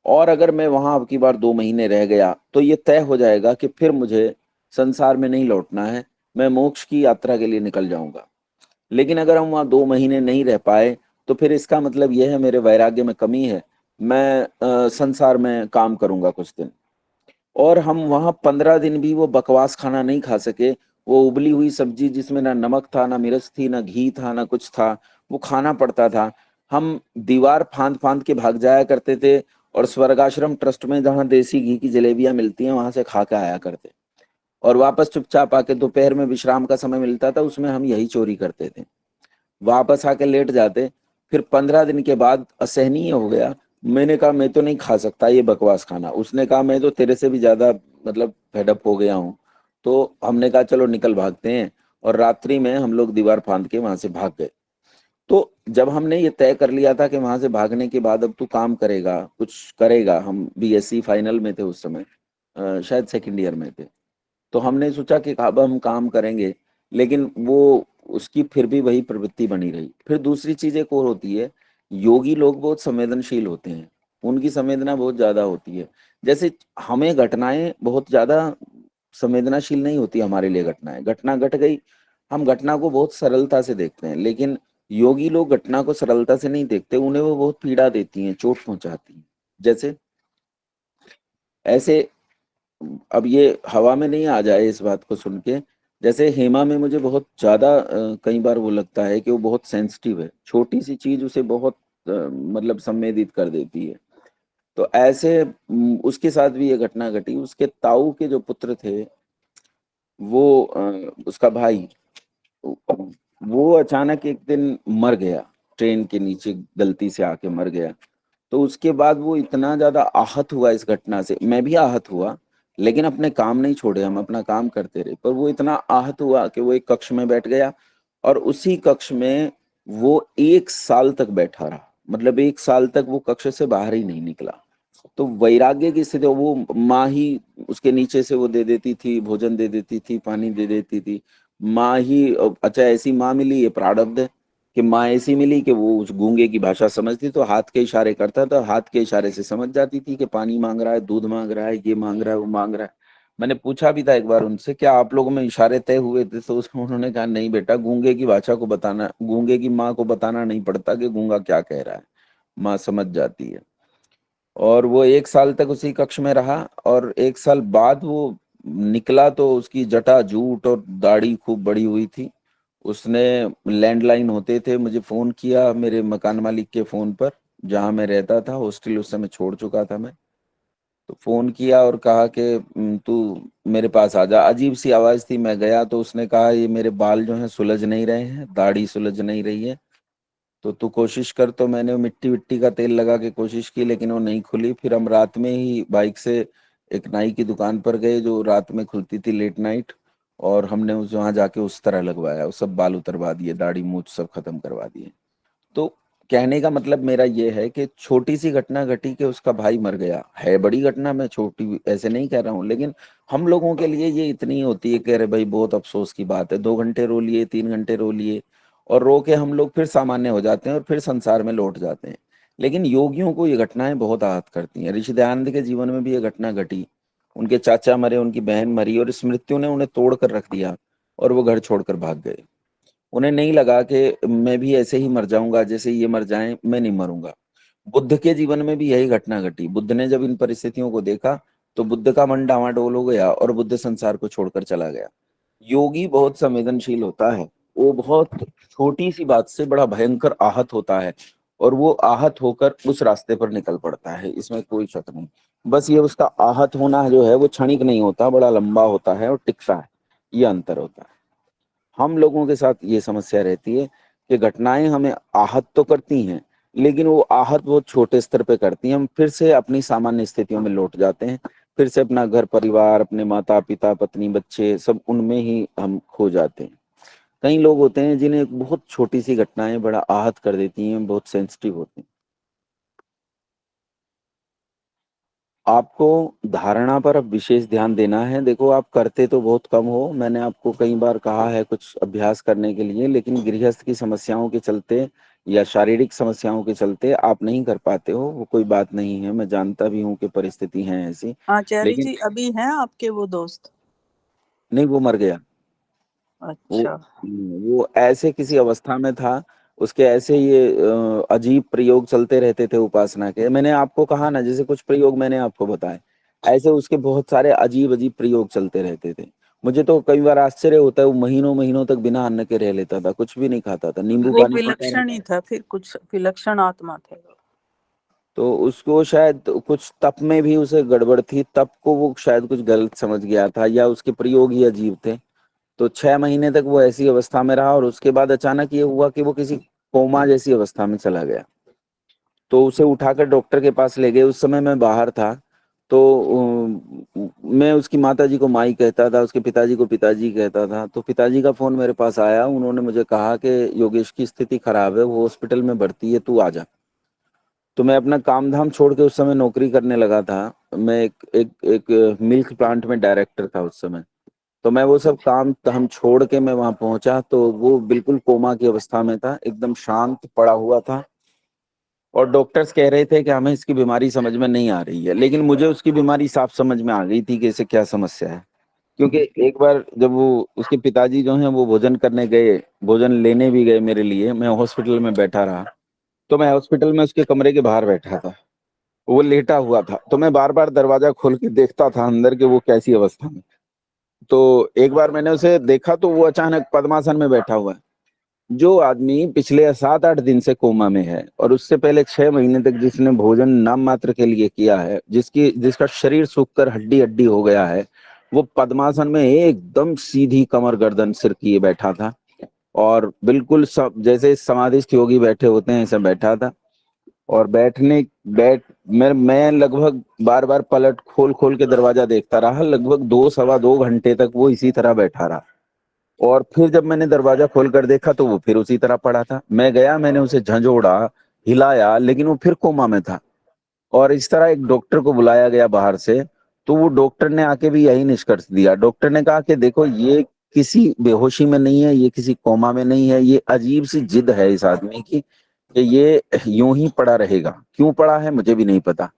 और अगर मैं वहां अब की बार 2 महीने रह गया तो ये तय हो जाएगा कि फिर मुझे संसार में नहीं लौटना है, मैं मोक्ष की यात्रा के लिए निकल जाऊंगा। लेकिन अगर हम वहाँ 2 महीने नहीं रह पाए तो फिर इसका मतलब यह है मेरे वैराग्य में कमी है, मैं संसार में काम करूंगा कुछ दिन। और हम वहां 15 दिन भी वो बकवास खाना नहीं खा सके। वो उबली हुई सब्जी जिसमें ना नमक था, ना मिर्च थी, ना घी था, ना कुछ था, वो खाना पड़ता था। हम दीवार फांद फांद के भाग जाया करते थे, और स्वर्गाश्रम ट्रस्ट में जहाँ देसी घी की जलेबियां मिलती हैं वहां से खा के आया करते, और वापस चुपचाप आके दोपहर में विश्राम का समय मिलता था उसमें हम यही चोरी करते थे, वापस आके लेट जाते। फिर 15 दिन के बाद असहनीय हो गया, मैंने कहा मैं तो नहीं खा सकता ये बकवास खाना। उसने कहा मैं तो तेरे से भी ज्यादा मतलब फेडअप हो गया हूँ। तो हमने कहा चलो निकल भागते हैं, और रात्रि में हम लोग दीवार फांद के वहां से भाग गए। तो जब हमने ये तय कर लिया था कि वहां से भागने के बाद अब तू काम करेगा, कुछ करेगा, हम बीएससी फाइनल में थे उस समय, शायद सेकंड ईयर में थे, तो हमने सोचा कि अब हम काम करेंगे। लेकिन वो उसकी फिर भी वही प्रवृत्ति बनी रही। फिर दूसरी चीज एक और होती है, योगी लोग बहुत संवेदनशील होते हैं, उनकी संवेदना बहुत ज्यादा होती है। जैसे हमें घटनाएं बहुत ज्यादा संवेदनाशील नहीं होती हमारे लिए, घटनाएं, घटना घट गई, हम घटना को बहुत सरलता से देखते हैं। लेकिन योगी लोग घटना को सरलता से नहीं देखते, उन्हें वो बहुत पीड़ा देती हैं, चोट पहुंचाती हैं। जैसे ऐसे, अब ये हवा में नहीं आ जाए इस बात को सुन के, जैसे हेमा में मुझे बहुत ज्यादा कई बार वो लगता है कि वो बहुत सेंसिटिव है, छोटी सी चीज उसे बहुत मतलब संवेदित कर देती है। तो ऐसे उसके साथ भी ये घटना घटी। उसके ताऊ के जो पुत्र थे, वो उसका भाई, वो अचानक एक दिन मर गया, ट्रेन के नीचे गलती से आके मर गया। तो उसके बाद वो इतना ज्यादा आहत हुआ इस घटना से, मैं भी आहत हुआ, लेकिन अपने काम नहीं छोड़े, हम अपना काम करते रहे। पर वो इतना आहत हुआ कि वो एक कक्ष में बैठ गया, और उसी कक्ष में वो 1 साल तक बैठा रहा, मतलब 1 साल तक वो कक्ष से बाहर ही नहीं निकला। तो वैराग्य की स्थिति, वो माँ ही उसके नीचे से वो दे देती थी, भोजन दे देती थी, पानी दे देती थी, माँ ही। अच्छा, ऐसी माँ मिली, ये प्रारब्ध है कि माँ ऐसी मिली कि वो उस गूंगे की भाषा समझती, तो हाथ के इशारे करता था, हाथ के इशारे से समझ जाती थी कि पानी मांग रहा है, दूध मांग रहा है, ये मांग रहा है, वो मांग रहा है। मैंने पूछा भी था एक बार उनसे, क्या आप लोगों में इशारे तय हुए थे? तो उन्होंने कहा नहीं बेटा, गूंगे की भाषा को बताना, गूंगे की माँ को बताना नहीं पड़ता कि गूंगा क्या कह रहा है, माँ समझ जाती है। और वो 1 साल तक उसी कक्ष में रहा, और 1 साल बाद वो निकला तो उसकी जटा जूट और दाढ़ी खूब बड़ी हुई थी। उसने, लैंडलाइन होते थे, मुझे फोन किया मेरे मकान मालिक के फोन पर, जहां मैं रहता था, हॉस्टल उस समय छोड़ चुका था मैं। तो फोन किया और कहा कि तू मेरे पास आ जा। अजीब सी आवाज थी, मैं गया तो उसने कहा ये मेरे बाल जो हैं सुलझ नहीं रहे हैं, दाढ़ी सुलझ नहीं रही है, तो तू कोशिश कर। तो मैंने मिट्टी विट्टी का तेल लगा के कोशिश की, लेकिन वो नहीं खुली। फिर हम रात में ही बाइक से एक नाई की दुकान पर गए जो रात में खुलती थी, लेट नाइट, और हमने उस वहां जाके उस तरह लगवाया, उस सब बाल उतरवा दिए, दाढ़ी मूछ सब खत्म करवा दिए। तो कहने का मतलब मेरा ये है कि छोटी सी घटना घटी कि उसका भाई मर गया, है बड़ी घटना, मैं छोटी ऐसे नहीं कह रहा हूँ, लेकिन हम लोगों के लिए ये इतनी होती है कि अरे भाई बहुत अफसोस की बात है, 2 घंटे रो लिए, 3 घंटे रो लिए, और रो के हम लोग फिर सामान्य हो जाते हैं और फिर संसार में लौट जाते हैं। लेकिन योगियों को ये घटनाएं बहुत आहत करती हैं। ऋषि दयानंद के जीवन में भी ये घटना घटी, उनके चाचा मरे, उनकी बहन मरी, और इस मृत्यु ने उन्हें तोड़ कर रख दिया, और वो घर छोड़कर भाग गए। उन्हें नहीं लगा कि मैं भी ऐसे ही मर जाऊंगा जैसे ये मर जाएं, मैं नहीं मरूंगा। बुद्ध के जीवन में भी यही घटना घटी। बुद्ध ने जब इन परिस्थितियों को देखा तो बुद्ध का मन डावाडोल हो गया और बुद्ध संसार को छोड़कर चला गया। योगी बहुत संवेदनशील होता है, वो बहुत छोटी सी बात से बड़ा भयंकर आहत होता है, और वो आहत होकर उस रास्ते पर निकल पड़ता है, इसमें कोई शक नहीं। बस ये उसका आहत होना जो है वो क्षणिक नहीं होता, बड़ा लंबा होता है और टिकता है, ये अंतर होता है। हम लोगों के साथ ये समस्या रहती है कि घटनाएं हमें आहत तो करती हैं, लेकिन वो आहत बहुत छोटे स्तर पे करती हैं, हम फिर से अपनी सामान्य स्थितियों में लौट जाते हैं, फिर से अपना घर परिवार, अपने माता पिता, पत्नी, बच्चे, सब उनमें ही हम खो जाते हैं। कई लोग होते हैं जिन्हें एक बहुत छोटी सी घटनाएं बड़ा आहत कर देती हैं, बहुत सेंसिटिव होते हैं। आपको धारणा पर अब विशेष ध्यान देना है। देखो आप करते तो बहुत कम हो, मैंने आपको कई बार कहा है कुछ अभ्यास करने के लिए, लेकिन गृहस्थ की समस्याओं के चलते या शारीरिक समस्याओं के चलते आप नहीं कर पाते हो। वो कोई बात नहीं है, मैं जानता भी हूँ कि परिस्थिति है ऐसी, आचार्य लेकिन जी अभी हैं आपके वो दोस्त? नहीं, वो मर गया। वो अच्छा। वो ऐसे किसी अवस्था में था, उसके ऐसे ये अजीब प्रयोग चलते रहते थे उपासना के। मैंने आपको कहा ना, जैसे कुछ प्रयोग मैंने आपको बताए, ऐसे उसके बहुत सारे अजीब अजीब प्रयोग चलते रहते थे। मुझे तो कई बार आश्चर्य होता है, वो महीनों महीनों तक बिना अन्न के रह लेता था, कुछ भी नहीं खाता था, नींबू वो पानी पीता विलक्षण रहता ही था। था, फिर कुछ विलक्षण आत्मा थे वो। तो उसको शायद कुछ तप में भी उसे गड़बड़ थी, तप को वो शायद कुछ गलत समझ गया था, या उसके प्रयोग ही अजीब थे। तो 6 महीने तक वो ऐसी अवस्था में रहा, और उसके बाद अचानक ये हुआ कि वो किसी कोमा जैसी अवस्था में चला गया। तो उसे उठाकर डॉक्टर के पास ले गए। उस समय मैं बाहर था, तो मैं उसकी माता जी को माई कहता था, उसके पिताजी को पिताजी कहता था। तो पिताजी का फोन मेरे पास आया, उन्होंने मुझे कहा कि योगेश की स्थिति खराब है, वो हॉस्पिटल में भर्ती है, तू आ जा। तो मैं अपना काम धाम छोड़ के, उस समय नौकरी करने लगा था, मैं एक मिल्क प्लांट में डायरेक्टर था उस समय। तो मैं वो सब काम हम छोड़ के मैं वहां पहुंचा, तो वो बिल्कुल कोमा की अवस्था में था, एकदम शांत पड़ा हुआ था। और डॉक्टर्स कह रहे थे कि हमें इसकी बीमारी समझ में नहीं आ रही है, लेकिन मुझे उसकी बीमारी साफ समझ में आ गई थी कि इसे क्या समस्या है। क्योंकि एक बार जब वो उसके पिताजी जो हैं वो भोजन करने गए, भोजन लेने भी गए मेरे लिए, मैं हॉस्पिटल में बैठा रहा। तो मैं हॉस्पिटल में उसके कमरे के बाहर बैठा था, वो लेटा हुआ था, तो मैं बार बार दरवाजा खोल के देखता था अंदर के वो कैसी अवस्था में। तो एक बार मैंने उसे देखा, तो वो अचानक पद्मासन में बैठा हुआ है। जो आदमी पिछले 7-8 दिन से कोमा में है, और उससे पहले 6 महीने तक जिसने भोजन नाम मात्र के लिए किया है, जिसका शरीर सूख कर हड्डी हड्डी हो गया है, वो पद्मासन में एकदम सीधी कमर गर्दन सिर किए बैठा था, और बिल्कुल सब जैसे समाधिस्थ योगी बैठे होते हैं ऐसा बैठा था। और मैं लगभग बार बार पलट खोल खोल के दरवाजा देखता रहा, लगभग 2 सवा 2 घंटे तक वो इसी तरह बैठा रहा। और फिर जब मैंने दरवाजा खोल कर देखा, तो वो फिर उसी तरह पड़ा था। मैं गया, मैंने उसे झंझोड़ा, हिलाया, लेकिन वो फिर कोमा में था। और इस तरह एक डॉक्टर को बुलाया गया बाहर से। तो वो डॉक्टर ने आके भी यही निष्कर्ष दिया। डॉक्टर ने कहा कि देखो, ये किसी बेहोशी में नहीं है, ये किसी कोमा में नहीं है, ये अजीब सी जिद है इस आदमी की कि ये यूं ही पड़ा रहेगा। क्यों पड़ा है मुझे भी नहीं पता।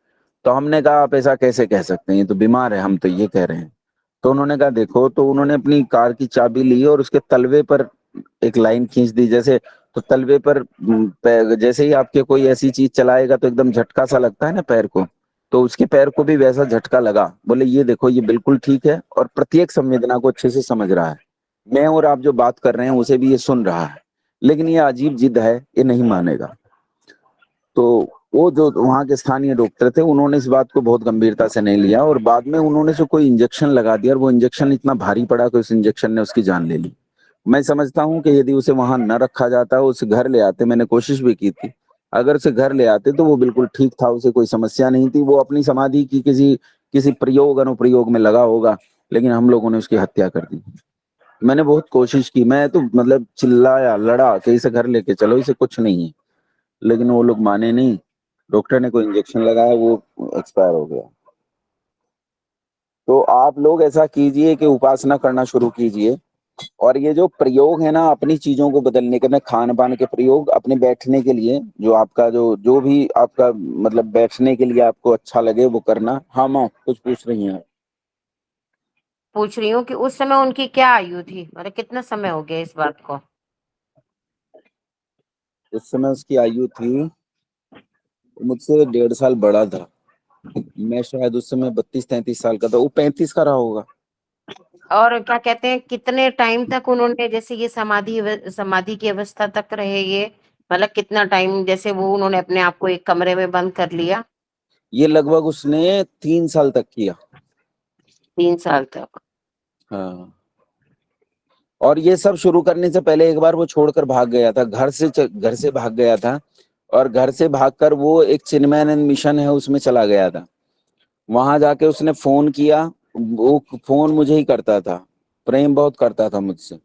तो हमने कहा आप ऐसा कैसे कह सकते हैं, ये तो बीमार है, हम तो ये कह रहे हैं। तो उन्होंने कहा देखो, तो उन्होंने अपनी कार की चाबी ली और उसके तलवे पर एक लाइन खींच दी, जैसे तो तलवे पर जैसे ही आपके कोई ऐसी चीज चलाएगा तो एकदम झटका सा लगता है ना पैर को, तो उसके पैर को भी वैसा झटका लगा। बोले ये देखो, ये बिल्कुल ठीक है और प्रत्येक संवेदना को अच्छे से समझ रहा है। मैं और आप जो बात कर रहे हैं उसे भी ये सुन रहा है, लेकिन ये अजीब जिद है, ये नहीं मानेगा। तो वो जो वहाँ के स्थानीय डॉक्टर थे, उन्होंने इस बात को बहुत गंभीरता से नहीं लिया, और बाद में उन्होंने से कोई इंजेक्शन लगा दिया, और वो इंजेक्शन इतना भारी पड़ा कि उस इंजेक्शन ने उसकी जान ले ली। मैं समझता हूँ कि यदि उसे वहां न रखा जाता, उसे घर ले आते, मैंने कोशिश भी की थी, अगर उसे घर ले आते तो वो बिल्कुल ठीक था, उसे कोई समस्या नहीं थी। वो अपनी समाधि की किसी किसी प्रयोग अनुप्रयोग में लगा होगा, लेकिन हम लोगों ने उसकी हत्या कर दी। मैंने बहुत कोशिश की, मैं तो मतलब चिल्लाया, लड़ा कि इसे घर लेके चलो, इसे कुछ नहीं है, लेकिन वो लोग माने नहीं। डॉक्टर ने कोई इंजेक्शन लगाया, वो एक्सपायर हो गया। तो आप लोग ऐसा कीजिए कि उपासना करना शुरू कीजिए, और ये जो प्रयोग है ना, अपनी चीजों को बदलने के, खान पान के प्रयोग, अपने बैठने के लिए, जो आपका जो जो भी आपका मतलब बैठने के लिए आपको अच्छा लगे वो करना। हाँ माँ, कुछ पूछ रही हैं? पूछ रही हूँ कि उस समय उनकी क्या आयु थी, मतलब कितना समय हो गया इस बात को? उस समय उसकी आयु थी, मुझसे 1.5 साल बड़ा था। मैं शायद उस समय 32-33 साल का था, वो 35 का रहा होगा। और क्या कहते हैं, कितने टाइम तक उन्होंने, जैसे ये समाधि की अवस्था तक रहे ये, मतलब कितना टाइम, जैसे वो उन्होंने अपने आप को एक कमरे में बंद कर लिया? ये लगभग उसने 3 साल तक किया। 3 साल तक? हाँ। और ये सब शुरू करने से पहले एक बार वो छोड़कर भाग गया था, घर से भाग गया था, और घर से भागकर वो एक चिन्मयानंद मिशन है उसमें चला गया था। वहां जाके उसने फोन किया, वो फोन मुझे ही करता था, प्रेम बहुत करता था मुझसे।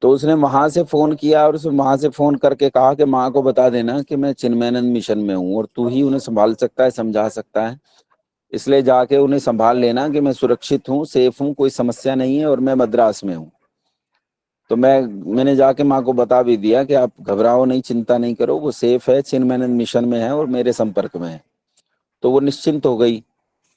तो उसने वहां से फोन किया, और उसने वहां से फोन करके कहा कि माँ को बता देना कि मैं चिन्मयानंद मिशन में हूँ, और तू ही उन्हें संभाल सकता है, समझा सकता है। इसलिए जाके उन्हें संभाल लेना कि मैं सुरक्षित हूँ, सेफ हूँ, कोई समस्या नहीं है और मैं मद्रास में हूँ। तो मैंने जाके माँ को बता भी दिया कि आप घबराओ नहीं, चिंता नहीं करो, वो सेफ है, चिन्मयानंद मिशन में है और मेरे संपर्क में है। तो वो निश्चिंत हो गई।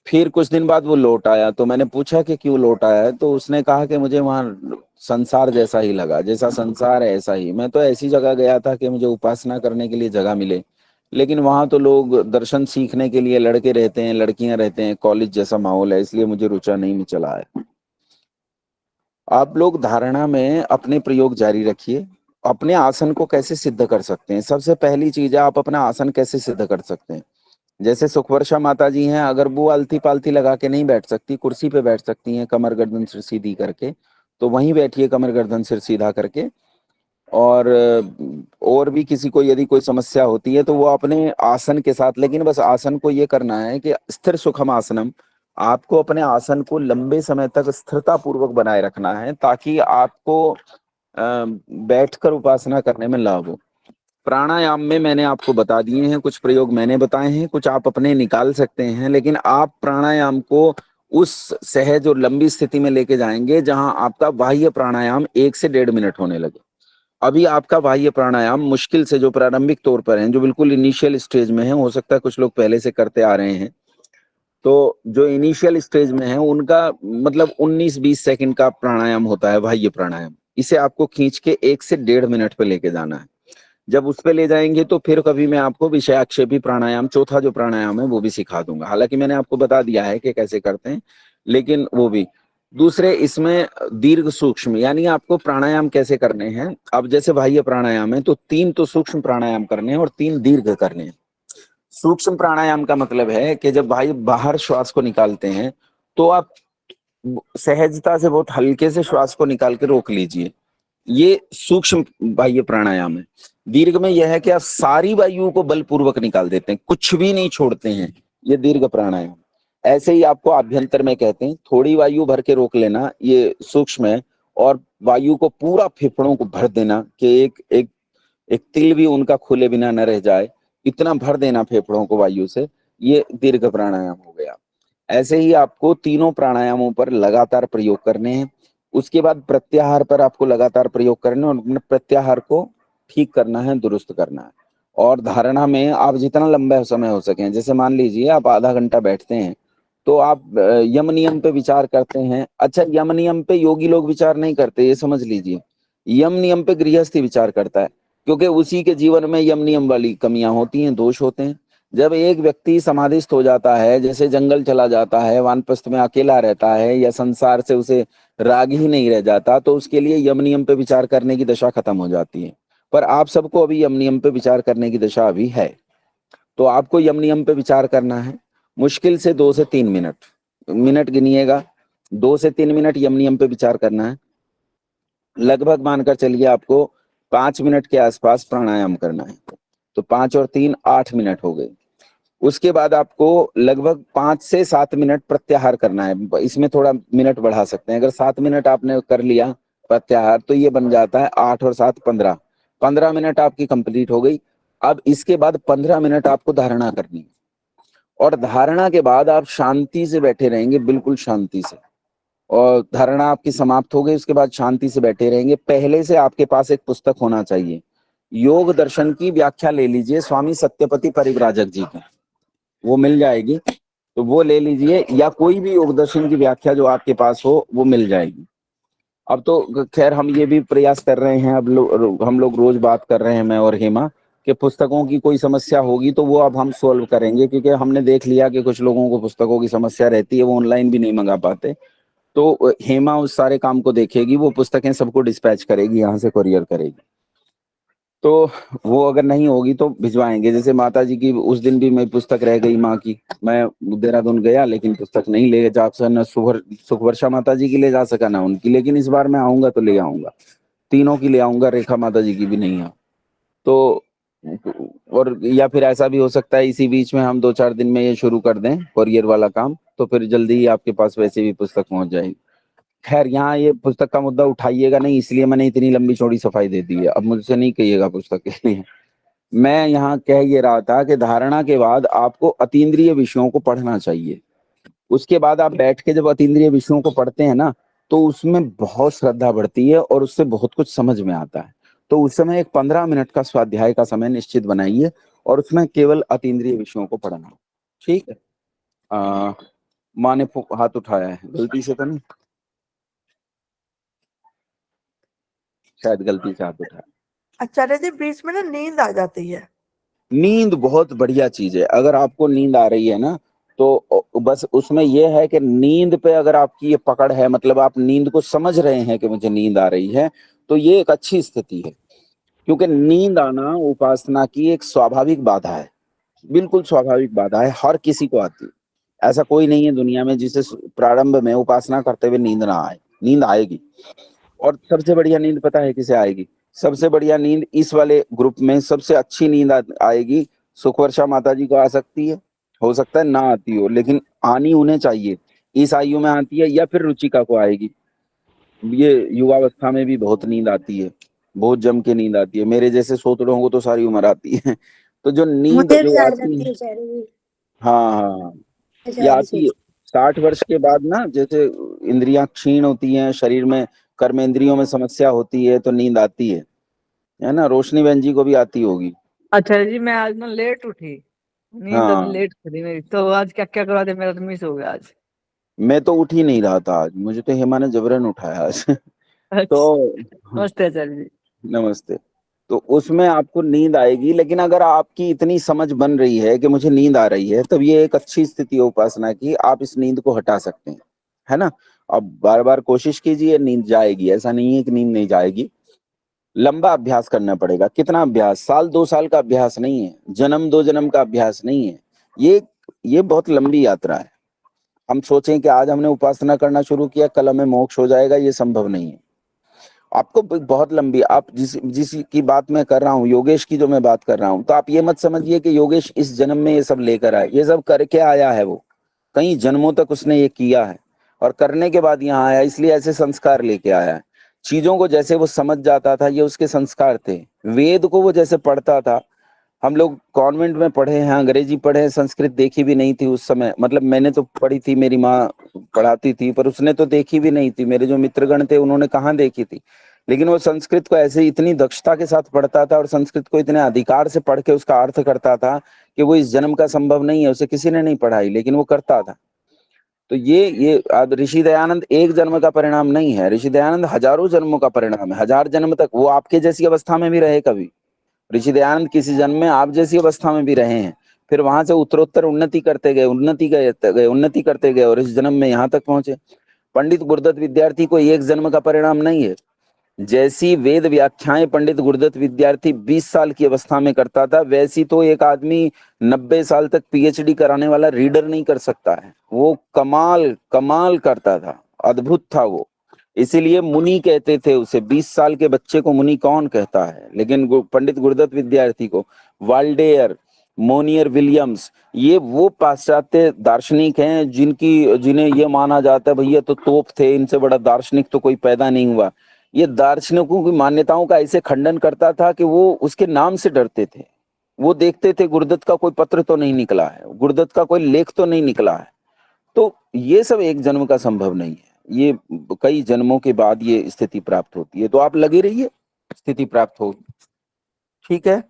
फिर कुछ दिन बाद वो लौट आया, तो मैंने पूछा कि क्यों लौट आया है, तो उसने कहा कि मुझे वहाँ संसार जैसा ही लगा, जैसा संसार है ऐसा ही। मैं तो ऐसी जगह गया था कि मुझे उपासना करने के लिए जगह मिले, लेकिन वहां तो लोग दर्शन सीखने के लिए लड़के रहते हैं, लड़कियां रहते हैं, कॉलेज जैसा माहौल है, इसलिए मुझे रुचा नहीं में चला है। आप लोग धारणा में अपने प्रयोग जारी रखिए। अपने आसन को कैसे सिद्ध कर सकते हैं? सबसे पहली चीज है, आप अपना आसन कैसे सिद्ध कर सकते हैं। जैसे सुखवर्षा माता जी हैं, अगर वो अलती पालती लगा के नहीं बैठ सकती, कुर्सी पे बैठ सकती हैं कमर गर्दन सिर सीधी करके, तो वहीं बैठिए कमर गर्दन सिर सीधा करके। और भी किसी को यदि कोई समस्या होती है तो वो अपने आसन के साथ, लेकिन बस आसन को ये करना है कि स्थिर सुखम आसनम, आपको अपने आसन को लंबे समय तक स्थिरता पूर्वक बनाए रखना है, ताकि आपको बैठकर उपासना करने में लाभ हो। प्राणायाम में मैंने आपको बता दिए हैं, कुछ प्रयोग मैंने बताए हैं, कुछ आप अपने निकाल सकते हैं, लेकिन आप प्राणायाम को उस सहज और लंबी स्थिति में लेके जाएंगे जहां आपका बाह्य प्राणायाम 1 से 1.5 मिनट होने लगे। अभी आपका बाह्य प्राणायाम मुश्किल से, जो प्रारंभिक तौर पर हैं, जो बिल्कुल इनिशियल स्टेज में है, हो सकता है कुछ लोग पहले से करते आ रहे हैं, तो जो इनिशियल स्टेज में है उनका मतलब 19-20 सेकंड का प्राणायाम होता है बाह्य प्राणायाम। इसे आपको खींच के 1 से 1.5 मिनट पे लेके जाना है। जब उस पे ले जाएंगे तो फिर कभी मैं आपको विषयाक्षेपी प्राणायाम, चौथा जो प्राणायाम है, वो भी सिखा दूंगा। हालांकि मैंने आपको बता दिया है कि कैसे करते हैं, लेकिन वो भी। दूसरे इसमें दीर्घ सूक्ष्म, यानी आपको प्राणायाम कैसे करने हैं। अब जैसे बाह्य प्राणायाम है तो 3 तो सूक्ष्म प्राणायाम करने हैं और 3 दीर्घ करने हैं। सूक्ष्म प्राणायाम का मतलब है कि जब भाई बाहर श्वास को निकालते हैं तो आप सहजता से बहुत हल्के से श्वास को निकाल के रोक लीजिए, ये सूक्ष्म बाह्य प्राणायाम है। दीर्घ में यह है कि आप सारी वायु को बलपूर्वक निकाल देते हैं, कुछ भी नहीं छोड़ते हैं, ये दीर्घ प्राणायाम। ऐसे ही आपको आभ्यंतर में कहते हैं, थोड़ी वायु भर के रोक लेना, ये सूक्ष्म है, और वायु को पूरा फेफड़ों को भर देना कि एक तिल भी उनका खुले बिना न रह जाए, इतना भर देना फेफड़ों को वायु से, ये दीर्घ प्राणायाम हो गया। ऐसे ही आपको तीनों प्राणायामों पर लगातार प्रयोग करने हैं। उसके बाद प्रत्याहार पर आपको लगातार प्रयोग करना है और प्रत्याहार को ठीक करना है, दुरुस्त करना है। और धारणा में आप जितना लंबा समय हो सके, जैसे मान लीजिए आप आधा घंटा बैठते हैं तो आप यम नियम पे विचार करते हैं। अच्छा, यम नियम पे योगी लोग विचार नहीं करते, ये समझ लीजिए। यम नियम पे गृहस्थी विचार करता है, क्योंकि उसी के जीवन में यम नियम वाली कमियां होती हैं, दोष होते हैं। जब एक व्यक्ति समाधिस्थ हो जाता है, जैसे जंगल चला जाता है, वानप्रस्थ में अकेला रहता है, या संसार से उसे राग ही नहीं रह जाता, तो उसके लिए यम नियम पे विचार करने की दशा खत्म हो जाती है। पर आप सबको अभी यम नियम पे विचार करने की दशा अभी है, तो आपको यम नियम पे विचार करना है। मुश्किल से 2 से 3 मिनट गिनिएगा, 2 से 3 मिनट यम नियम पे विचार करना है। लगभग मानकर चलिए आपको 5 मिनट के आसपास प्राणायाम करना है, तो 5 और 3 8 मिनट हो गए। उसके बाद आपको लगभग 5 से 7 मिनट प्रत्याहार करना है, इसमें थोड़ा मिनट बढ़ा सकते हैं। अगर 7 मिनट आपने कर लिया प्रत्याहार तो ये बन जाता है 8 और 7 15, 15 मिनट आपकी कंप्लीट हो गई। अब इसके बाद 15 मिनट आपको धारणा करनी है, और धारणा के बाद आप शांति से बैठे रहेंगे, बिल्कुल शांति से। और धारणा आपकी समाप्त हो गई, उसके बाद शांति से बैठे रहेंगे। पहले से आपके पास एक पुस्तक होना चाहिए, योग दर्शन की व्याख्या ले लीजिए, स्वामी सत्यपति परिव्राजक जी की, वो मिल जाएगी, तो वो ले लीजिए, या कोई भी योग दर्शन की व्याख्या जो आपके पास हो वो मिल जाएगी। अब तो खैर हम ये भी प्रयास कर रहे हैं, अब हम लोग रोज बात कर रहे हैं, मैं और हेमा, कि पुस्तकों की कोई समस्या होगी तो वो अब हम सोल्व करेंगे, क्योंकि हमने देख लिया कि कुछ लोगों को पुस्तकों की समस्या रहती है, वो ऑनलाइन भी नहीं मंगा पाते। तो हेमा उस सारे काम को देखेगी, वो पुस्तकें सबको डिस्पैच करेगी, यहाँ से कोरियर करेगी। तो वो अगर नहीं होगी तो भिजवाएंगे। जैसे माता जी की उस दिन भी मैं पुस्तक रह गई माँ की, मैं देहरादून गया लेकिन पुस्तक नहीं ले जा सका, न सुखवर्षा माता जी की ले जा सका ना उनकी, लेकिन इस बार मैं आऊंगा तो ले आऊंगा, तीनों की ले आऊंगा, रेखा माता जी की भी नहीं है तो। और या फिर ऐसा भी हो सकता है इसी बीच में हम 2-4 दिन में ये शुरू कर दें कोरियर वाला काम, तो फिर जल्दी ही आपके पास वैसे भी पुस्तक पहुंच जाएगी। खैर यहाँ ये पुस्तक का मुद्दा उठाइएगा नहीं, इसलिए मैंने इतनी लंबी चौड़ी सफाई दे दी है, अब मुझसे नहीं कहिएगा पुस्तक के लिए। मैं यहाँ कह ये रहा था कि धारणा के बाद आपको अतीन्द्रिय विषयों को पढ़ना चाहिए। उसके बाद आप बैठ के जब अतीन्द्रिय विषयों को पढ़ते हैं ना, तो उसमें बहुत श्रद्धा बढ़ती है और उससे बहुत कुछ समझ में आता है। तो उस समय एक 15 मिनट का स्वाध्याय का समय निश्चित बनाइए और उसमें केवल अतीन्द्रिय विषयों को पढ़ना। ठीक है। माँ ने हाथ उठाया है, गलती से तो नहीं? शायद गलती से हाथ उठाया। आचार्य जी बीच में ना नींद आ जाती है। नींद बहुत बढ़िया चीज है। अगर आपको नींद आ रही है ना, तो बस उसमें यह है कि नींद पे अगर आपकी ये पकड़ है, मतलब आप नींद को समझ रहे हैं कि मुझे नींद आ रही है, तो ये एक अच्छी स्थिति है। क्योंकि नींद आना उपासना की एक स्वाभाविक बाधा है, बिल्कुल स्वाभाविक बाधा है, हर किसी को आती है। ऐसा कोई नहीं है दुनिया में जिसे प्रारंभ में उपासना करते हुए नींद ना आए। नींद आएगी। और सबसे बढ़िया नींद पता है किसे आएगी? सबसे बढ़िया नींद इस वाले ग्रुप में सबसे अच्छी नींद आएगी सुखवर्षा माता जी को आ सकती है, हो सकता है ना आती हो, लेकिन आनी उन्हें चाहिए। इस आयु में आती है, या फिर रुचिका को आएगी। ये युवावस्था में भी बहुत नींद आती है, बहुत जम के नींद आती है। मेरे जैसे सोतड़ों को तो सारी उम्र आती है। तो जो नींद मुझे भी जो आ आती जाती है, है आचार्य जी। हाँ हाँ हाँ, ये आचार्य आती जी। है 60 वर्ष के बाद ना। जैसे इंद्रियां क्षीण होती हैं, शरीर में कर्मेंद्रियों में समस्या होती है, तो नींद आती है ना। रोशनी बहन जी को भी आती होगी। अच्छा जी, मैं आज ना लेट उठी, नींद हाँ, लेट खुली मेरी, तो आज क्या क्या करवा दे, मेरा तो मिस हो गया आज। मैं तो उठ ही नहीं रहा था आज, मुझे तो हेमा ने जबरन उठाया आज। अच्छा, तो नमस्ते आचार्य जी। नमस्ते। तो उसमें आपको नींद आएगी, लेकिन अगर आपकी इतनी समझ बन रही है कि मुझे नींद आ रही है, तब ये एक अच्छी स्थिति है उपासना की, आप इस नींद को हटा सकते हैं, है ना। अब बार बार कोशिश कीजिए, नींद जाएगी, ऐसा नहीं है कि नींद नहीं जाएगी। लंबा अभ्यास करना पड़ेगा। कितना अभ्यास? साल 2 साल का अभ्यास नहीं है, जन्म 2 जन्म का अभ्यास नहीं है। ये बहुत लंबी यात्रा है। हम सोचें कि आज हमने उपासना करना शुरू किया, कल हमें मोक्ष हो जाएगा, ये संभव नहीं है। आपको बहुत लंबी, आप जिस की बात मैं कर रहा हूँ, योगेश की जो मैं बात कर रहा हूँ, तो आप ये मत समझिए कि योगेश इस जन्म में ये सब लेकर आए। ये सब करके आया है, वो कई जन्मों तक उसने ये किया है और करने के बाद यहाँ आया, इसलिए ऐसे संस्कार लेके आया है। चीजों को जैसे वो समझ जाता था, ये उसके संस्कार थे। वेद को वो जैसे पढ़ता था, हम लोग कॉन्वेंट में पढ़े हैं, अंग्रेजी पढ़े हैं, संस्कृत देखी भी नहीं थी उस समय। मतलब मैंने तो पढ़ी थी, मेरी माँ पढ़ाती थी, पर उसने तो देखी भी नहीं थी। मेरे जो मित्रगण थे उन्होंने कहाँ देखी थी। लेकिन वो संस्कृत को ऐसे इतनी दक्षता के साथ पढ़ता था और संस्कृत को इतने अधिकार से पढ़ के उसका अर्थ करता था कि वो इस जन्म का संभव नहीं है, उसे किसी ने नहीं पढ़ाई, लेकिन वो करता था। तो ये ऋषि दयानंद एक जन्म का परिणाम नहीं है, ऋषि दयानंद हजारों जन्मों का परिणाम है। 1000 जन्म तक वो आपके जैसी अवस्था में भी रहे। कभी ऋषि दयानंद किसी जन्म में आप जैसी अवस्था में भी रहे हैं, फिर वहां से उत्तरोत्तर उन्नति करते गए, उन्नति करते गए और इस जन्म में यहाँ तक पहुंचे। पंडित गुरुदत्त विद्यार्थी को एक जन्म का परिणाम नहीं है। जैसी वेद व्याख्याएं पंडित गुरुदत्त विद्यार्थी 20 साल की अवस्था में करता था, वैसी तो एक आदमी 90 साल तक पीएचडी कराने वाला रीडर नहीं कर सकता है। वो कमाल कमाल करता था, अद्भुत था वो। इसीलिए मुनि कहते थे उसे। 20 साल के बच्चे को मुनि कौन कहता है? लेकिन पंडित गुरुदत्त विद्यार्थी को वाल्डेयर, मोनियर विलियम्स, ये वो पाश्चात्य दार्शनिक हैं जिन्हें ये माना जाता है भैया तो तोप थे, इनसे बड़ा दार्शनिक तो कोई पैदा नहीं हुआ। ये दार्शनिकों की मान्यताओं का ऐसे खंडन करता था कि वो उसके नाम से डरते थे। वो देखते थे गुरुदत्त का कोई पत्र तो नहीं निकला है, गुरुदत्त का कोई लेख तो नहीं निकला है। तो ये सब एक जन्म का संभव नहीं है, ये कई जन्मों के बाद ये स्थिति प्राप्त होती है। तो आप लगे रहिए, स्थिति प्राप्त होगी। ठीक है।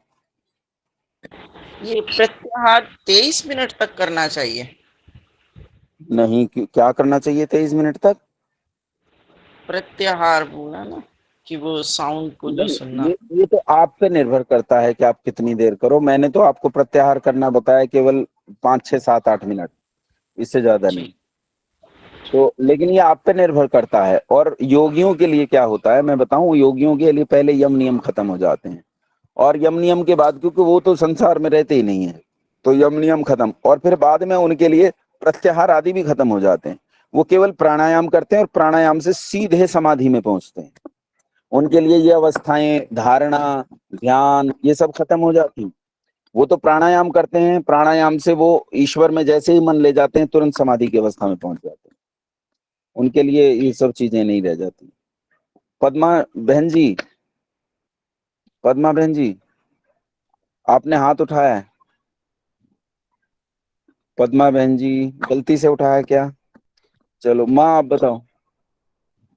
ये प्रत्याहार 23 मिनट तक करना चाहिए? नहीं, क्या करना चाहिए 23 मिनट तक? प्रत्याहार बोला ना कि वो साउंड को जो सुनना। ये तो आप पे निर्भर करता है कि आप कितनी देर करो। मैंने तो आपको प्रत्याहार करना बताया केवल 5, 6, 7, 8 मिनट, इससे ज्यादा नहीं। तो लेकिन ये आप पे निर्भर करता है। और योगियों के लिए क्या होता है मैं बताऊं, योगियों के लिए पहले यम नियम खत्म हो जाते हैं, और यम नियम के बाद, क्योंकि वो तो संसार में रहते ही नहीं है, तो यम नियम खत्म, और फिर बाद में उनके लिए प्रत्याहार आदि भी खत्म हो जाते हैं। वो केवल प्राणायाम करते हैं और प्राणायाम से सीधे समाधि में पहुंचते हैं। उनके लिए ये अवस्थाएं, धारणा, ध्यान, ये सब खत्म हो जाती हैं। वो तो प्राणायाम करते हैं, प्राणायाम से वो ईश्वर में जैसे ही मन ले जाते हैं, तुरंत समाधि की अवस्था में पहुंच जाते हैं। उनके लिए ये सब चीजें नहीं रह जाती। पद्मा बहन जी, पद्मा बहन जी, आपने हाथ उठाया है। पद्मा बहन जी गलती से उठाया क्या? चलो माँ आप बताओ।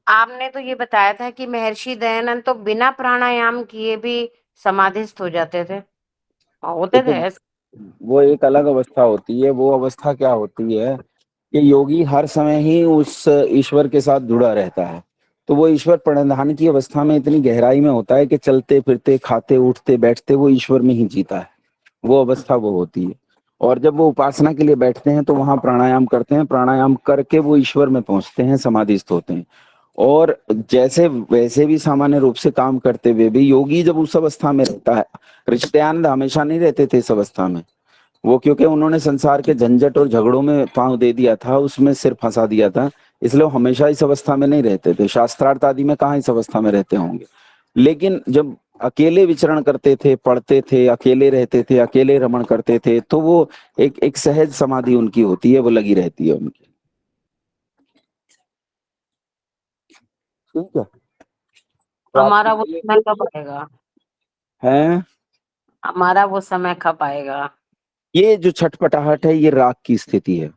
आपने तो ये बताया था कि महर्षि दयानंद तो बिना प्राणायाम किए भी समाधिस्थ हो जाते थे, होते थे देखो ऐसे। वो एक अलग अवस्था होती है। वो अवस्था क्या होती है कि योगी हर समय ही उस ईश्वर के साथ जुड़ा रहता है। तो वो ईश्वर प्रणिधान की अवस्था में इतनी गहराई में होता है कि चलते फिरते खाते उठते बैठते वो ईश्वर में ही जीता है। वो अवस्था वो होती है। और जब वो उपासना के लिए बैठते हैं तो वहां प्राणायाम करते हैं, प्राणायाम करके वो ईश्वर में पहुंचते हैं, समाधिस्थ होते हैं। और जैसे वैसे भी सामान्य रूप से काम करते हुए भी योगी जब उस अवस्था में रहता है, ऋषिदयानंद हमेशा नहीं रहते थे इस अवस्था में। वो क्योंकि उन्होंने संसार के झंझट और झगड़ों में पांव दे दिया था, उसमें सिर फंसा दिया था, इसलिए वो हमेशा इस अवस्था में नहीं रहते थे। शास्त्रार्थ आदि में कहाँ इस अवस्था में रहते होंगे। लेकिन जब अकेले विचरण करते थे, पढ़ते थे, अकेले रहते थे, अकेले रमण करते थे, तो वो एक सहज समाधि उनकी होती है, वो लगी रहती है उनकी। ठीक है। तो हमारा वो आपके समय कब आएगा? है हमारा वो समय कब आएगा? ये जो छटपटाहट है ये राग की स्थिति है।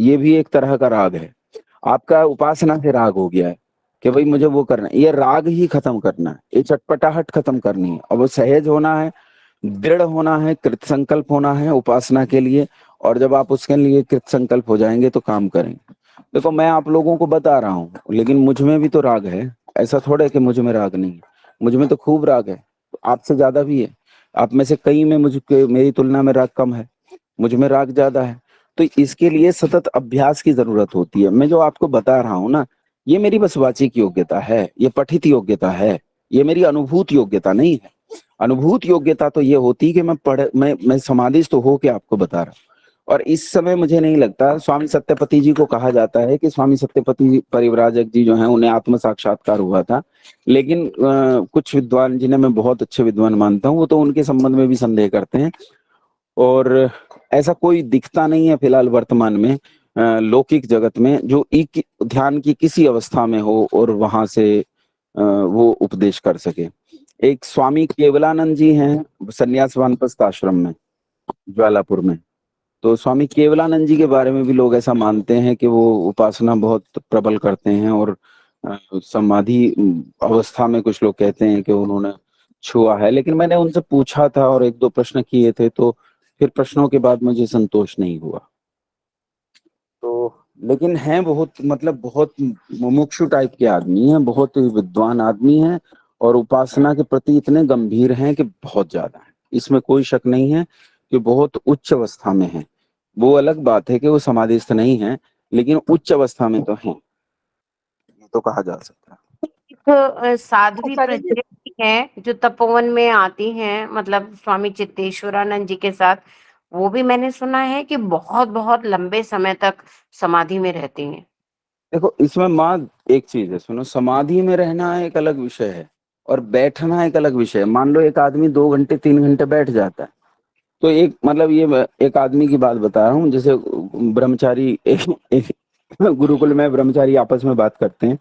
ये भी एक तरह का राग है। आपका उपासना से राग हो गया है कि भाई मुझे वो करना है, ये राग ही खत्म करना है, ये चटपटाहट खत्म करनी है। और वो सहज होना है, दृढ़ होना है, कृत संकल्प होना है उपासना के लिए। और जब आप उसके लिए कृत संकल्प हो जाएंगे तो काम करेंगे। देखो मैं आप लोगों को बता रहा हूँ, लेकिन मुझ में भी तो राग है। ऐसा थोड़ा है कि मुझ में राग नहीं है। मुझ में तो खूब राग है, आपसे ज्यादा भी है। आप में से कई में मुझ मेरी तुलना में राग कम है, मुझ में राग ज्यादा है। तो इसके लिए सतत अभ्यास की जरूरत होती है। मैं जो आपको बता रहा हूं ना, ये मेरी बस वाचिक योग्यता है, ये पठित योग्यता है, ये मेरी अनुभूत योग्यता नहीं है। अनुभूत योग्यता तो ये होती कि मैं समाधिस्थ तो हो के आपको बता रहा हूँ। और इस समय मुझे नहीं लगता, स्वामी सत्यपति जी को कहा जाता है कि स्वामी सत्यपति परिव्राजक जी जो हैं उन्हें आत्म साक्षात्कार हुआ था। लेकिन कुछ विद्वान जिन्हें मैं बहुत अच्छे विद्वान मानता हूँ वो तो उनके संबंध में भी संदेह करते हैं। और ऐसा कोई दिखता नहीं है फिलहाल वर्तमान में लौकिक जगत में जो एक ध्यान की किसी अवस्था में हो और वहां से वो उपदेश कर सके। एक स्वामी केवलानंद जी हैं संन्यास वानप्रस्थ आश्रम में ज्वालापुर में। तो स्वामी केवलानंद जी के बारे में भी लोग ऐसा मानते हैं कि वो उपासना बहुत प्रबल करते हैं। और समाधि अवस्था में कुछ लोग कहते हैं कि उन्होंने छुआ है। लेकिन मैंने उनसे पूछा था और एक दो प्रश्न किए थे, तो फिर प्रश्नों के बाद मुझे संतोष नहीं हुआ। तो लेकिन हैं बहुत, मतलब बहुत मुमुक्षु टाइप के आदमी हैं, बहुत विद्वान आदमी हैं। और उपासना के प्रति इतने गंभीर हैं कि बहुत ज्यादा है, इसमें कोई शक नहीं है कि बहुत उच्च अवस्था में है। वो अलग बात है कि वो समाधिस्थ नहीं है, लेकिन उच्च अवस्था में तो है, ये तो कहा जा सकता है। एक साध्वी आचार्य जी प्रज्ञा भी है जो तपोवन में आती हैं, मतलब स्वामी चित्तेश्वरानंद जी के साथ। वो भी मैंने सुना है कि बहुत बहुत लंबे समय तक समाधि में रहती हैं। देखो इसमें माँ एक चीज है, सुनो, समाधि में रहना एक अलग विषय है और बैठना एक अलग विषय है। मान लो एक आदमी 2 घंटे 3 घंटे बैठ जाता है, तो एक मतलब ये मैं एक आदमी की बात बता रहा हूँ। जैसे ब्रह्मचारी एक गुरुकुल में ब्रह्मचारी आपस में बात करते हैं।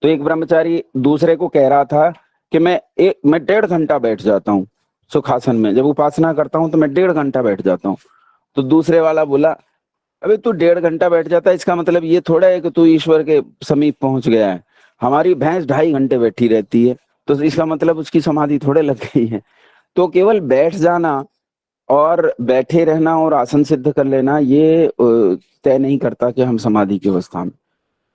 तो एक ब्रह्मचारी दूसरे को कह रहा था कि मैं 1.5 घंटा बैठ जाता हूँ सुखासन में, जब उपासना करता हूँ तो मैं 1.5 घंटा बैठ जाता हूँ। तो दूसरे वाला बोला, अबे तू 1.5 घंटा बैठ जाता है, इसका मतलब ये थोड़ा है कि तू ईश्वर के समीप पहुंच गया है। हमारी भैंस 2.5 घंटे बैठी रहती है, तो इसका मतलब उसकी समाधि थोड़े लग गई है। तो केवल बैठ जाना और बैठे रहना और आसन सिद्ध कर लेना ये तय नहीं करता कि हम समाधि की अवस्था में,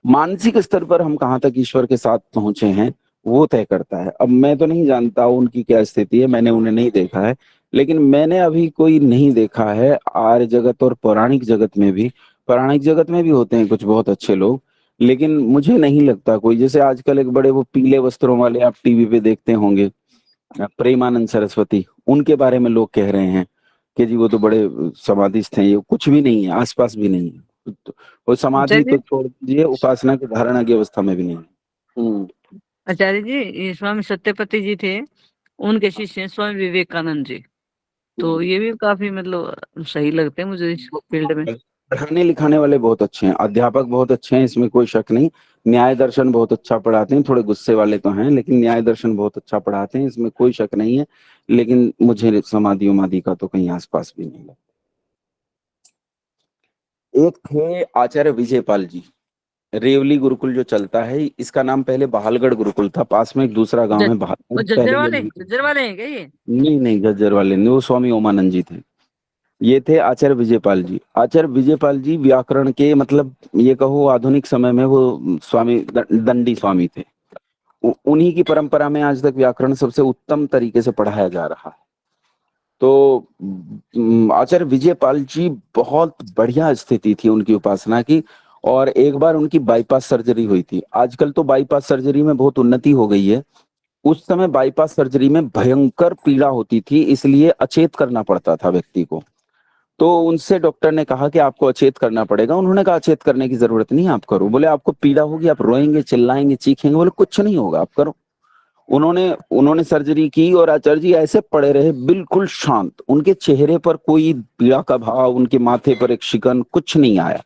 मानसिक स्तर पर हम कहाँ तक ईश्वर के साथ पहुंचे हैं वो तय करता है। अब मैं तो नहीं जानता उनकी क्या स्थिति है, मैंने उन्हें नहीं देखा है। लेकिन मैंने अभी कोई नहीं देखा है आर्य जगत और पौराणिक जगत में भी। पौराणिक जगत में भी होते हैं कुछ बहुत अच्छे लोग, लेकिन मुझे नहीं लगता कोई। जैसे आजकल एक बड़े वो पीले वस्त्रों वाले आप टीवी पे देखते होंगे, प्रेमानंद सरस्वती, उनके बारे में लोग कह रहे हैं कि जी वो तो बड़े समाधिस्थ हैं। ये कुछ भी नहीं है, आसपास भी नहीं है। वो समाधि आचार्य तो जी, छोड़ दीजिए, उपासना की धारणा की अवस्था में भी नहीं है। आचार्य जी, ये स्वामी सत्यपति जी थे, उनके शिष्य हैं स्वामी विवेकानंद जी। तो ये भी काफी मतलब सही लगते हैं मुझे इस फील्ड में। पढ़ाने लिखाने वाले बहुत अच्छे हैं, अध्यापक बहुत अच्छे हैं, इसमें कोई शक नहीं। न्याय दर्शन बहुत अच्छा पढ़ाते हैं, थोड़े गुस्से वाले तो हैं, लेकिन न्याय दर्शन बहुत अच्छा पढ़ाते हैं, इसमें कोई शक नहीं है। लेकिन मुझे समाधि उमाधि का तो कहीं आसपास भी नहीं लगता। एक थे आचार्य विजयपाल जी, रेवली गुरुकुल जो चलता है, इसका नाम पहले बहालगढ़ गुरुकुल था, पास में एक दूसरा गांव है वो बहालगढ़, झज्जर वाले पहले झज्जर वाले हैं क्या ये? नहीं झज्जर वाले नहीं, वो स्वामी ओमानंद जी थे। ये थे आचार्य विजयपाल जी। आचार्य विजयपाल जी व्याकरण के मतलब ये कहो आधुनिक समय में वो स्वामी दंडी स्वामी थे। उन्हीं की परंपरा में आज तक व्याकरण सबसे उत्तम तरीके से पढ़ाया जा रहा है। तो आचार्य विजयपाल जी बहुत बढ़िया स्थिति थी उनकी उपासना की, और एक बार उनकी बाईपास सर्जरी हुई थी। आजकल तो बाईपास सर्जरी में बहुत उन्नति हो गई है, उस समय बाईपास सर्जरी में भयंकर पीड़ा होती थी, इसलिए अचेत करना पड़ता था व्यक्ति को। तो उनसे डॉक्टर ने कहा कि आपको अचेत करना पड़ेगा। उन्होंने कहा अचेत करने की जरूरत नहीं, आप करो। बोले आपको पीड़ा होगी, आप रोएंगे, चिल्लाएंगे, चीखेंगे। बोले कुछ नहीं होगा, आप करो। उन्होंने उन्होंने सर्जरी की और आचार्य जी ऐसे पड़े रहे बिल्कुल शांत, उनके चेहरे पर कोई पीड़ा का भाव, उनके माथे पर एक शिकन, कुछ नहीं आया।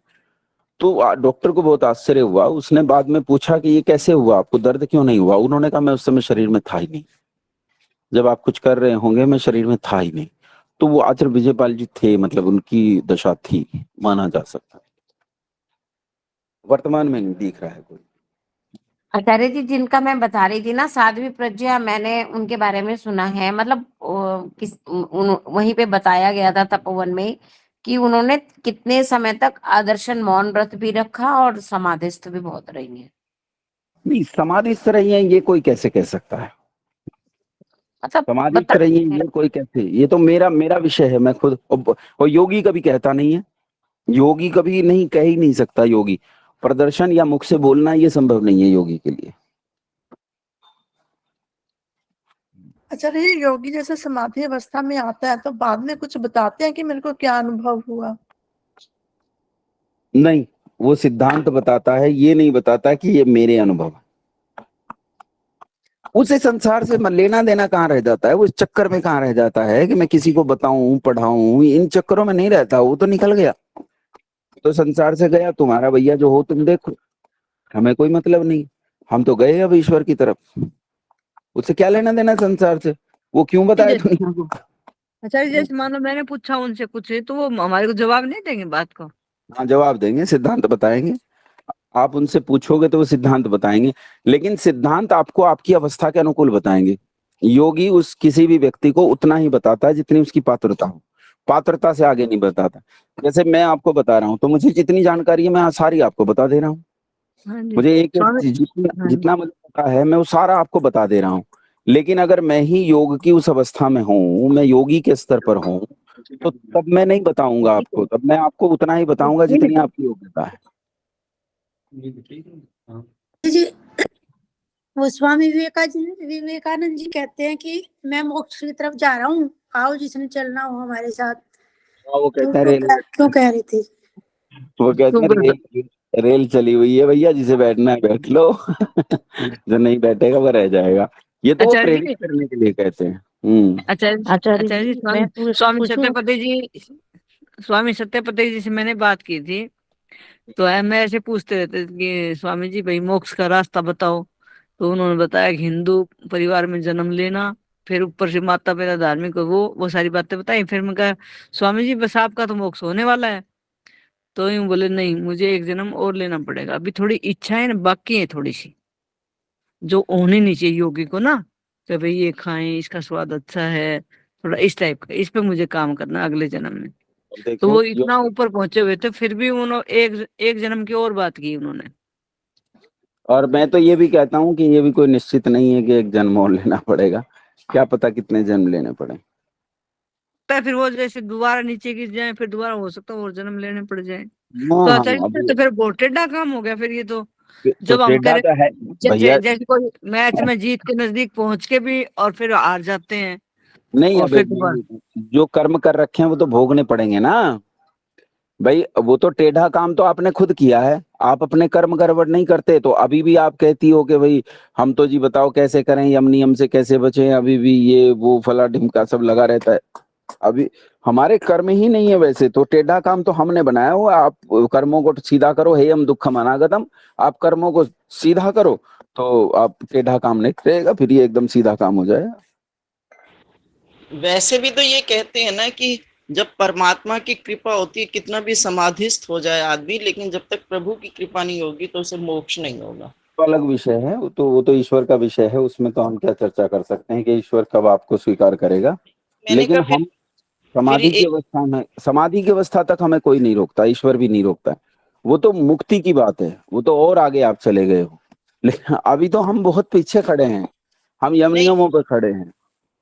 तो डॉक्टर को बहुत आश्चर्य हुआ। उसने बाद में पूछा कि ये कैसे हुआ, आपको दर्द क्यों नहीं हुआ? उन्होंने कहा मैं उस समय शरीर में था ही नहीं, जब आप कुछ कर रहे होंगे मैं शरीर में था ही नहीं। तो वो आचार्य विजयपाल जी थे, मतलब उनकी दशा थी, माना जा सकता है। वर्तमान में नहीं दिख रहा है कोई। आचार्य जी, जिनका मैं बता रही थी ना साध्वी प्रज्ञा, मैंने उनके बारे में सुना है, मतलब वहीं पे बताया गया था तपोवन में कि उन्होंने कितने समय तक आदर्शन मौन व्रत भी रखा और समाधिस्थ भी बहुत रही है। नहीं, समाधिस्थ रही है ये कोई कैसे कह सकता है? मतलब समाधिस्थ रही है ये कोई कैसे? ये तो मेरा मेरा विषय है, मैं खुद। और योगी कभी कहता नहीं है, योगी कभी नहीं कह ही नहीं सकता। योगी प्रदर्शन या मुख से बोलना ये संभव नहीं है योगी के लिए। अच्छा, ये योगी जैसे समाधि अवस्था में आता है तो बाद में कुछ बताते हैं कि मेरे को क्या अनुभव हुआ? नहीं, वो सिद्धांत बताता है, ये नहीं बताता कि ये मेरे अनुभव। उसे संसार से लेना देना कहाँ रह जाता है, वो इस चक्कर में कहाँ रह जाता है कि मैं किसी को बताऊं, पढ़ाऊं, इन चक्करों में नहीं रहता। वो तो निकल गया, तो संसार से गया। तुम्हारा भैया जो हो तुम देखो, हमें कोई मतलब नहीं। हम तो गए अब ईश्वर की तरफ, उससे क्या लेना देना संसार से? वो क्यों बताए दुनिया को? आचार्य जैसे मानो मैंने पूछा उनसे कुछ तो वो हमारे को जवाब नहीं देंगे बात को। हाँ, जवाब देंगे, सिद्धांत बताएंगे। आप उनसे पूछोगे तो वो सिद्धांत बताएंगे, लेकिन सिद्धांत आपको आपकी अवस्था के अनुकूल बताएंगे। योगी उस किसी भी व्यक्ति को उतना ही बताता है जितनी उसकी पात्रता हो, पात्रता से आगे नहीं बताता। जैसे मैं आपको बता रहा हूँ, तो मुझे जितनी जानकारी है मैं सारी आपको बता दे रहा हूँ। हाँ जी मुझे एक स्वामी। जितना मुझे पता है मैं वो सारा आपको बता दे रहा हूँ। लेकिन अगर मैं ही योग की उस अवस्था में हूँ, मैं योगी के स्तर पर हूँ, तो तब मैं नहीं बताऊंगा आपको, तब मैं आपको उतना ही बताऊंगा जितनी आपकी योग्यता है। जी, वो स्वामी विवेकानंद जी कहते हैं कि मैं मोक्ष की तरफ जा रहा हूँ, आओ जिसने चलना हो हमारे साथ। वो तो कहते हैं क्यों कह रही थी? वो कहते हैं रेल चली हुई है भैया, जिसे बैठना है बैठ लो जो नहीं बैठेगा वो रह जाएगा। ये तो वो आचार्य प्रेरित जी, करने के लिए कहते हैं। आचार्य जी स्वामी सत्यपति जी, स्वामी सत्यपति जी से मैंने बात की थी, तो मैं ऐसे पूछते रहते थे कि स्वामी जी भाई मोक्ष का रास्ता बताओ। तो उन्होंने बताया कि हिंदू परिवार में जन्म लेना, फिर ऊपर से माता पिता धार्मिक हो, वो सारी बातें बताई। फिर मैं कहा स्वामी जी बस आपका तो मोक्ष होने वाला है। तो यूं बोले नहीं, मुझे एक जन्म और लेना पड़ेगा, अभी थोड़ी इच्छाएं ना बाकी है, थोड़ी सी जो होनी नहीं चाहिए योगी को ना, कि भाई ये खाएं, इसका स्वाद अच्छा है, थोड़ा इस टाइप का, इस पे मुझे काम करना अगले जन्म में। तो देखो वो इतना ऊपर पहुंचे हुए थे, फिर भी उन्होंने एक जन्म की और बात की उन्होंने। और मैं तो ये भी कहता हूँ कि ये भी कोई निश्चित नहीं है कि एक जन्म और लेना पड़ेगा, क्या पता कितने जन्म लेने पड़े। तो फिर वो जैसे दोबारा नीचे गिर जाए, फिर दोबारा हो सकता है और जन्म लेने पड़ जाए। हाँ तो हाँ, आचार्य अभी तो फिर बहुत टेढ़ा काम हो गया फिर ये तो। तो जब हम कह टेढ़ा तो है रहे भैया। जैसे कोई मैच में जीत के नजदीक पहुंच के भी और फिर हार जाते हैं, नहीं, और अब फिर दोबारा। जो कर्म कर रखे हैं वो तो भोगने पड़ेंगे ना भाई। वो तो टेढ़ा काम तो आपने खुद किया है, आप अपने कर्म गड़बड़ नहीं करते तो अभी भी आप कहती हो कि भाई हम तो जी बताओ कैसे करें, यम नियम से कैसे बचें, अभी भी ये वो फला ढिमका सब लगा रहता है। अभी हमारे कर्म ही नहीं है वैसे तो, टेढ़ा काम तो हमने बनाया हुआ। आप कर्मों को सीधा करो, हे हम दुखम अनागतम। आप कर्मों को सीधा करो तो आप टेढ़ा काम नहीं रहेगा, फिर ये एकदम सीधा काम हो जाएगा। वैसे भी तो ये कहते हैं ना कि जब परमात्मा की कृपा होती है, कितना भी समाधिस्थ हो जाए आदमी, लेकिन जब तक प्रभु की कृपा नहीं होगी तो उसे मोक्ष नहीं होगा। तो अलग विषय है, वो तो ईश्वर का विषय है, उसमें तो हम क्या चर्चा कर सकते हैं कि ईश्वर कब आपको स्वीकार करेगा। मैंने लेकिन कहा हम फिर समाधि की अवस्था तक हमें कोई नहीं रोकता, ईश्वर भी नहीं रोकता है। वो तो मुक्ति की बात है, वो तो और आगे आप चले गए हो। लेकिन अभी तो हम बहुत पीछे खड़े हैं, हम यम नहीं, नियमों पे खड़े हैं।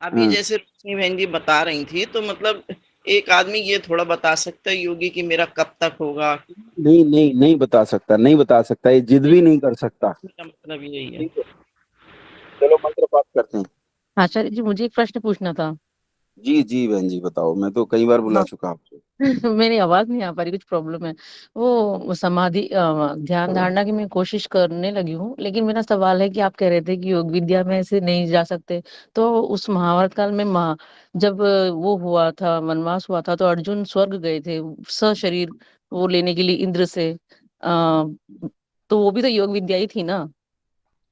अभी जैसे रोशनी बहन जी बता रही थी, तो मतलब एक आदमी ये थोड़ा बता सकता है योगी कि मेरा कब तक होगा। नहीं नहीं नहीं बता सकता, नहीं बता सकता, ये जिद भी नहीं कर सकता। मेरा मतलब यही है। ठीक है, चलो मंत्र पाठ करते हैं। आचार्य जी मुझे एक प्रश्न पूछना था। जी जी बहन जी बताओ, मैं तो कई बार बुला हाँ चुका आपको। मेरी आवाज नहीं आ पा रही, कुछ प्रॉब्लम है। वो समाधि ध्यान धारणा की मैं कोशिश करने लगी हूँ, लेकिन मेरा सवाल है कि आप कह रहे थे कि योग विद्या में ऐसे नहीं जा सकते, तो उस महाभारत काल में जब वो हुआ था, वनवास हुआ था, तो अर्जुन स्वर्ग गए थे सशरीर वो लेने के लिए इंद्र से। तो वो भी तो योग विद्या ही थी ना।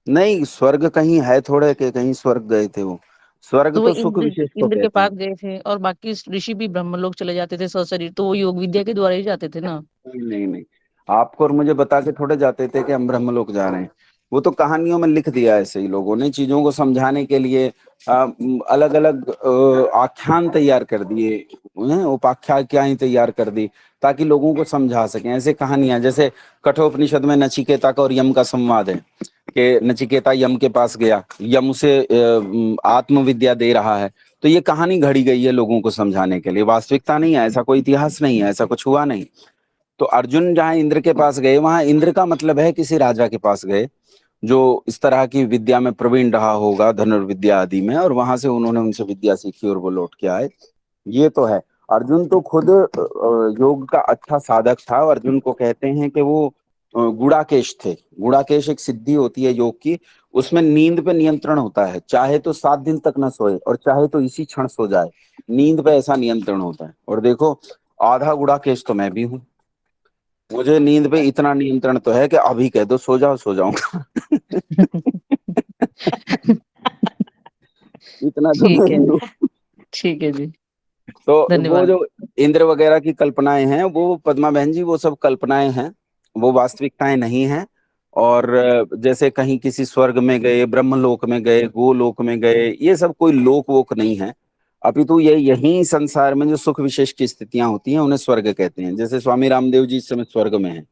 नहीं, स्वर्ग कहीं है थोड़े के कहीं स्वर्ग गए थे वो। स्वर्ग तो वो तो सुख इंद्र विशेष को इंद्र के कहते पास हैं। गए थे, और बाकी ऋषि भी ब्रह्मलोक चले जाते थे सशरीर, तो वो योग विद्या के द्वारा ही जाते थे ना। नहीं नहीं नहीं, आपको और मुझे बता के थोड़े जाते थे कि हम ब्रह्मलोक जा रहे हैं। वो तो कहानियों में लिख दिया ऐसे ही लोगों ने, चीजों को समझाने के लिए अलग अलग आख्यान तैयार कर दिए, उपाख्यान तैयार कर दी ताकि लोगों को समझा सकें। ऐसे कहानियां जैसे कठोपनिषद में नचिकेता का और यम का संवाद है कि नचिकेता यम के पास गया, यम उसे आत्मविद्या दे रहा है। तो ये कहानी घड़ी गई है लोगों को समझाने के लिए, वास्तविकता नहीं है, ऐसा कोई इतिहास नहीं है, ऐसा कुछ हुआ नहीं। तो अर्जुन जहाँ इंद्र के पास गए, वहां इंद्र का मतलब है किसी राजा के पास गए जो इस तरह की विद्या में प्रवीण रहा होगा, धनुर्विद्या आदि में, और वहां से उन्होंने उनसे विद्या सीखी और वो लौट के आए। ये तो है। अर्जुन तो खुद योग का अच्छा साधक था। अर्जुन को कहते हैं कि वो गुड़ाकेश थे। गुड़ाकेश एक सिद्धि होती है योग की, उसमें नींद पे नियंत्रण होता है, चाहे तो 7 दिन तक न सोए और चाहे तो इसी क्षण सो जाए, नींद पे ऐसा नियंत्रण होता है। और देखो, आधा गुड़ाकेश तो मैं भी हूँ, मुझे नींद पे इतना नियंत्रण तो है कि अभी कह दो सो जाओ, सो जाऊंगा। इतना तो ठीक मैं है, भी हूँ। ठीक है जी, तो वो धन्यवाद। जो इंद्र वगैरह की कल्पनाएं हैं, वो पद्मा बहन जी वो सब कल्पनाएं हैं, वो वास्तविकताएं नहीं हैं। और जैसे कहीं किसी स्वर्ग में गए, ब्रह्मलोक में गए, गोलोक में गए, ये सब कोई लोक वोक नहीं है। अपितु ये यही संसार में जो सुख विशेष की स्थितियां होती हैं उन्हें स्वर्ग कहते हैं। जैसे स्वामी रामदेव जी इस समय स्वर्ग में हैं,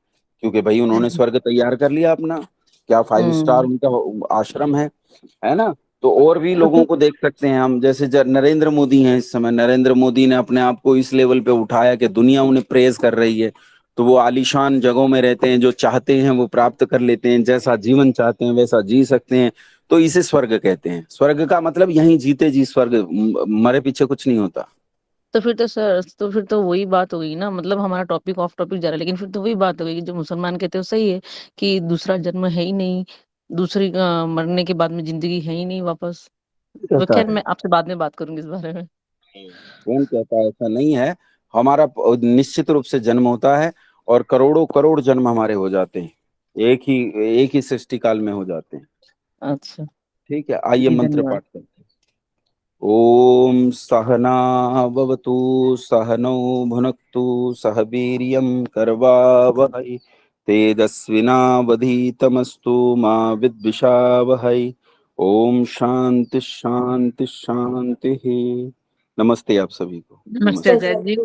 क्योंकि भाई उन्होंने स्वर्ग तैयार कर लिया अपना, क्या 5 स्टार हम्म। उनका आश्रम है ना। तो और भी लोगों को देख सकते हैं हम, जैसे नरेंद्र मोदी हैं इस समय। नरेंद्र मोदी ने अपने आप को इस लेवल पे उठाया कि दुनिया उन्हें प्रेज कर रही है। तो वो आलीशान जगहों में रहते हैं, जो चाहते हैं वो प्राप्त कर लेते हैं, जैसा जीवन चाहते हैं वैसा जी सकते हैं। तो इसे स्वर्ग कहते हैं। स्वर्ग का मतलब यहीं जीते जी स्वर्ग, मरे पीछे कुछ नहीं होता। तो फिर तो सर, तो फिर तो वही बात हो गई ना, मतलब हमारा टॉपिक ऑफ टॉपिक जा रहा है, लेकिन फिर तो वही बात हो गई कि जो मुसलमान कहते हो सही है कि दूसरा जन्म है ही नहीं, दूसरी मरने के बाद में जिंदगी है ही नहीं वापस। तो कहता खैर है, मैं आपसे बाद में बात करूंगी इस बारे में। कौन कहता है ऐसा नहीं है। हमारा निश्चित रूप से जन्म होता है, और करोड़ों करोड़ जन्म हमारे हो जाते हैं, एक ही सृष्टि काल में हो जाते हैं। अच्छा ठीक है, आइए जी, मंत्र धन्यवाद। पाठ करते हैं। ओम सहना भवतु सहनौ भुनक्तु सह वीर्यं करवावहै तेजस्विनावधीतमस्तु मा विद्विषावहै। ओम शांति शांति शांति। नमस्ते आप सभी को। नमस्ते नमस्ते। आचार्य जी।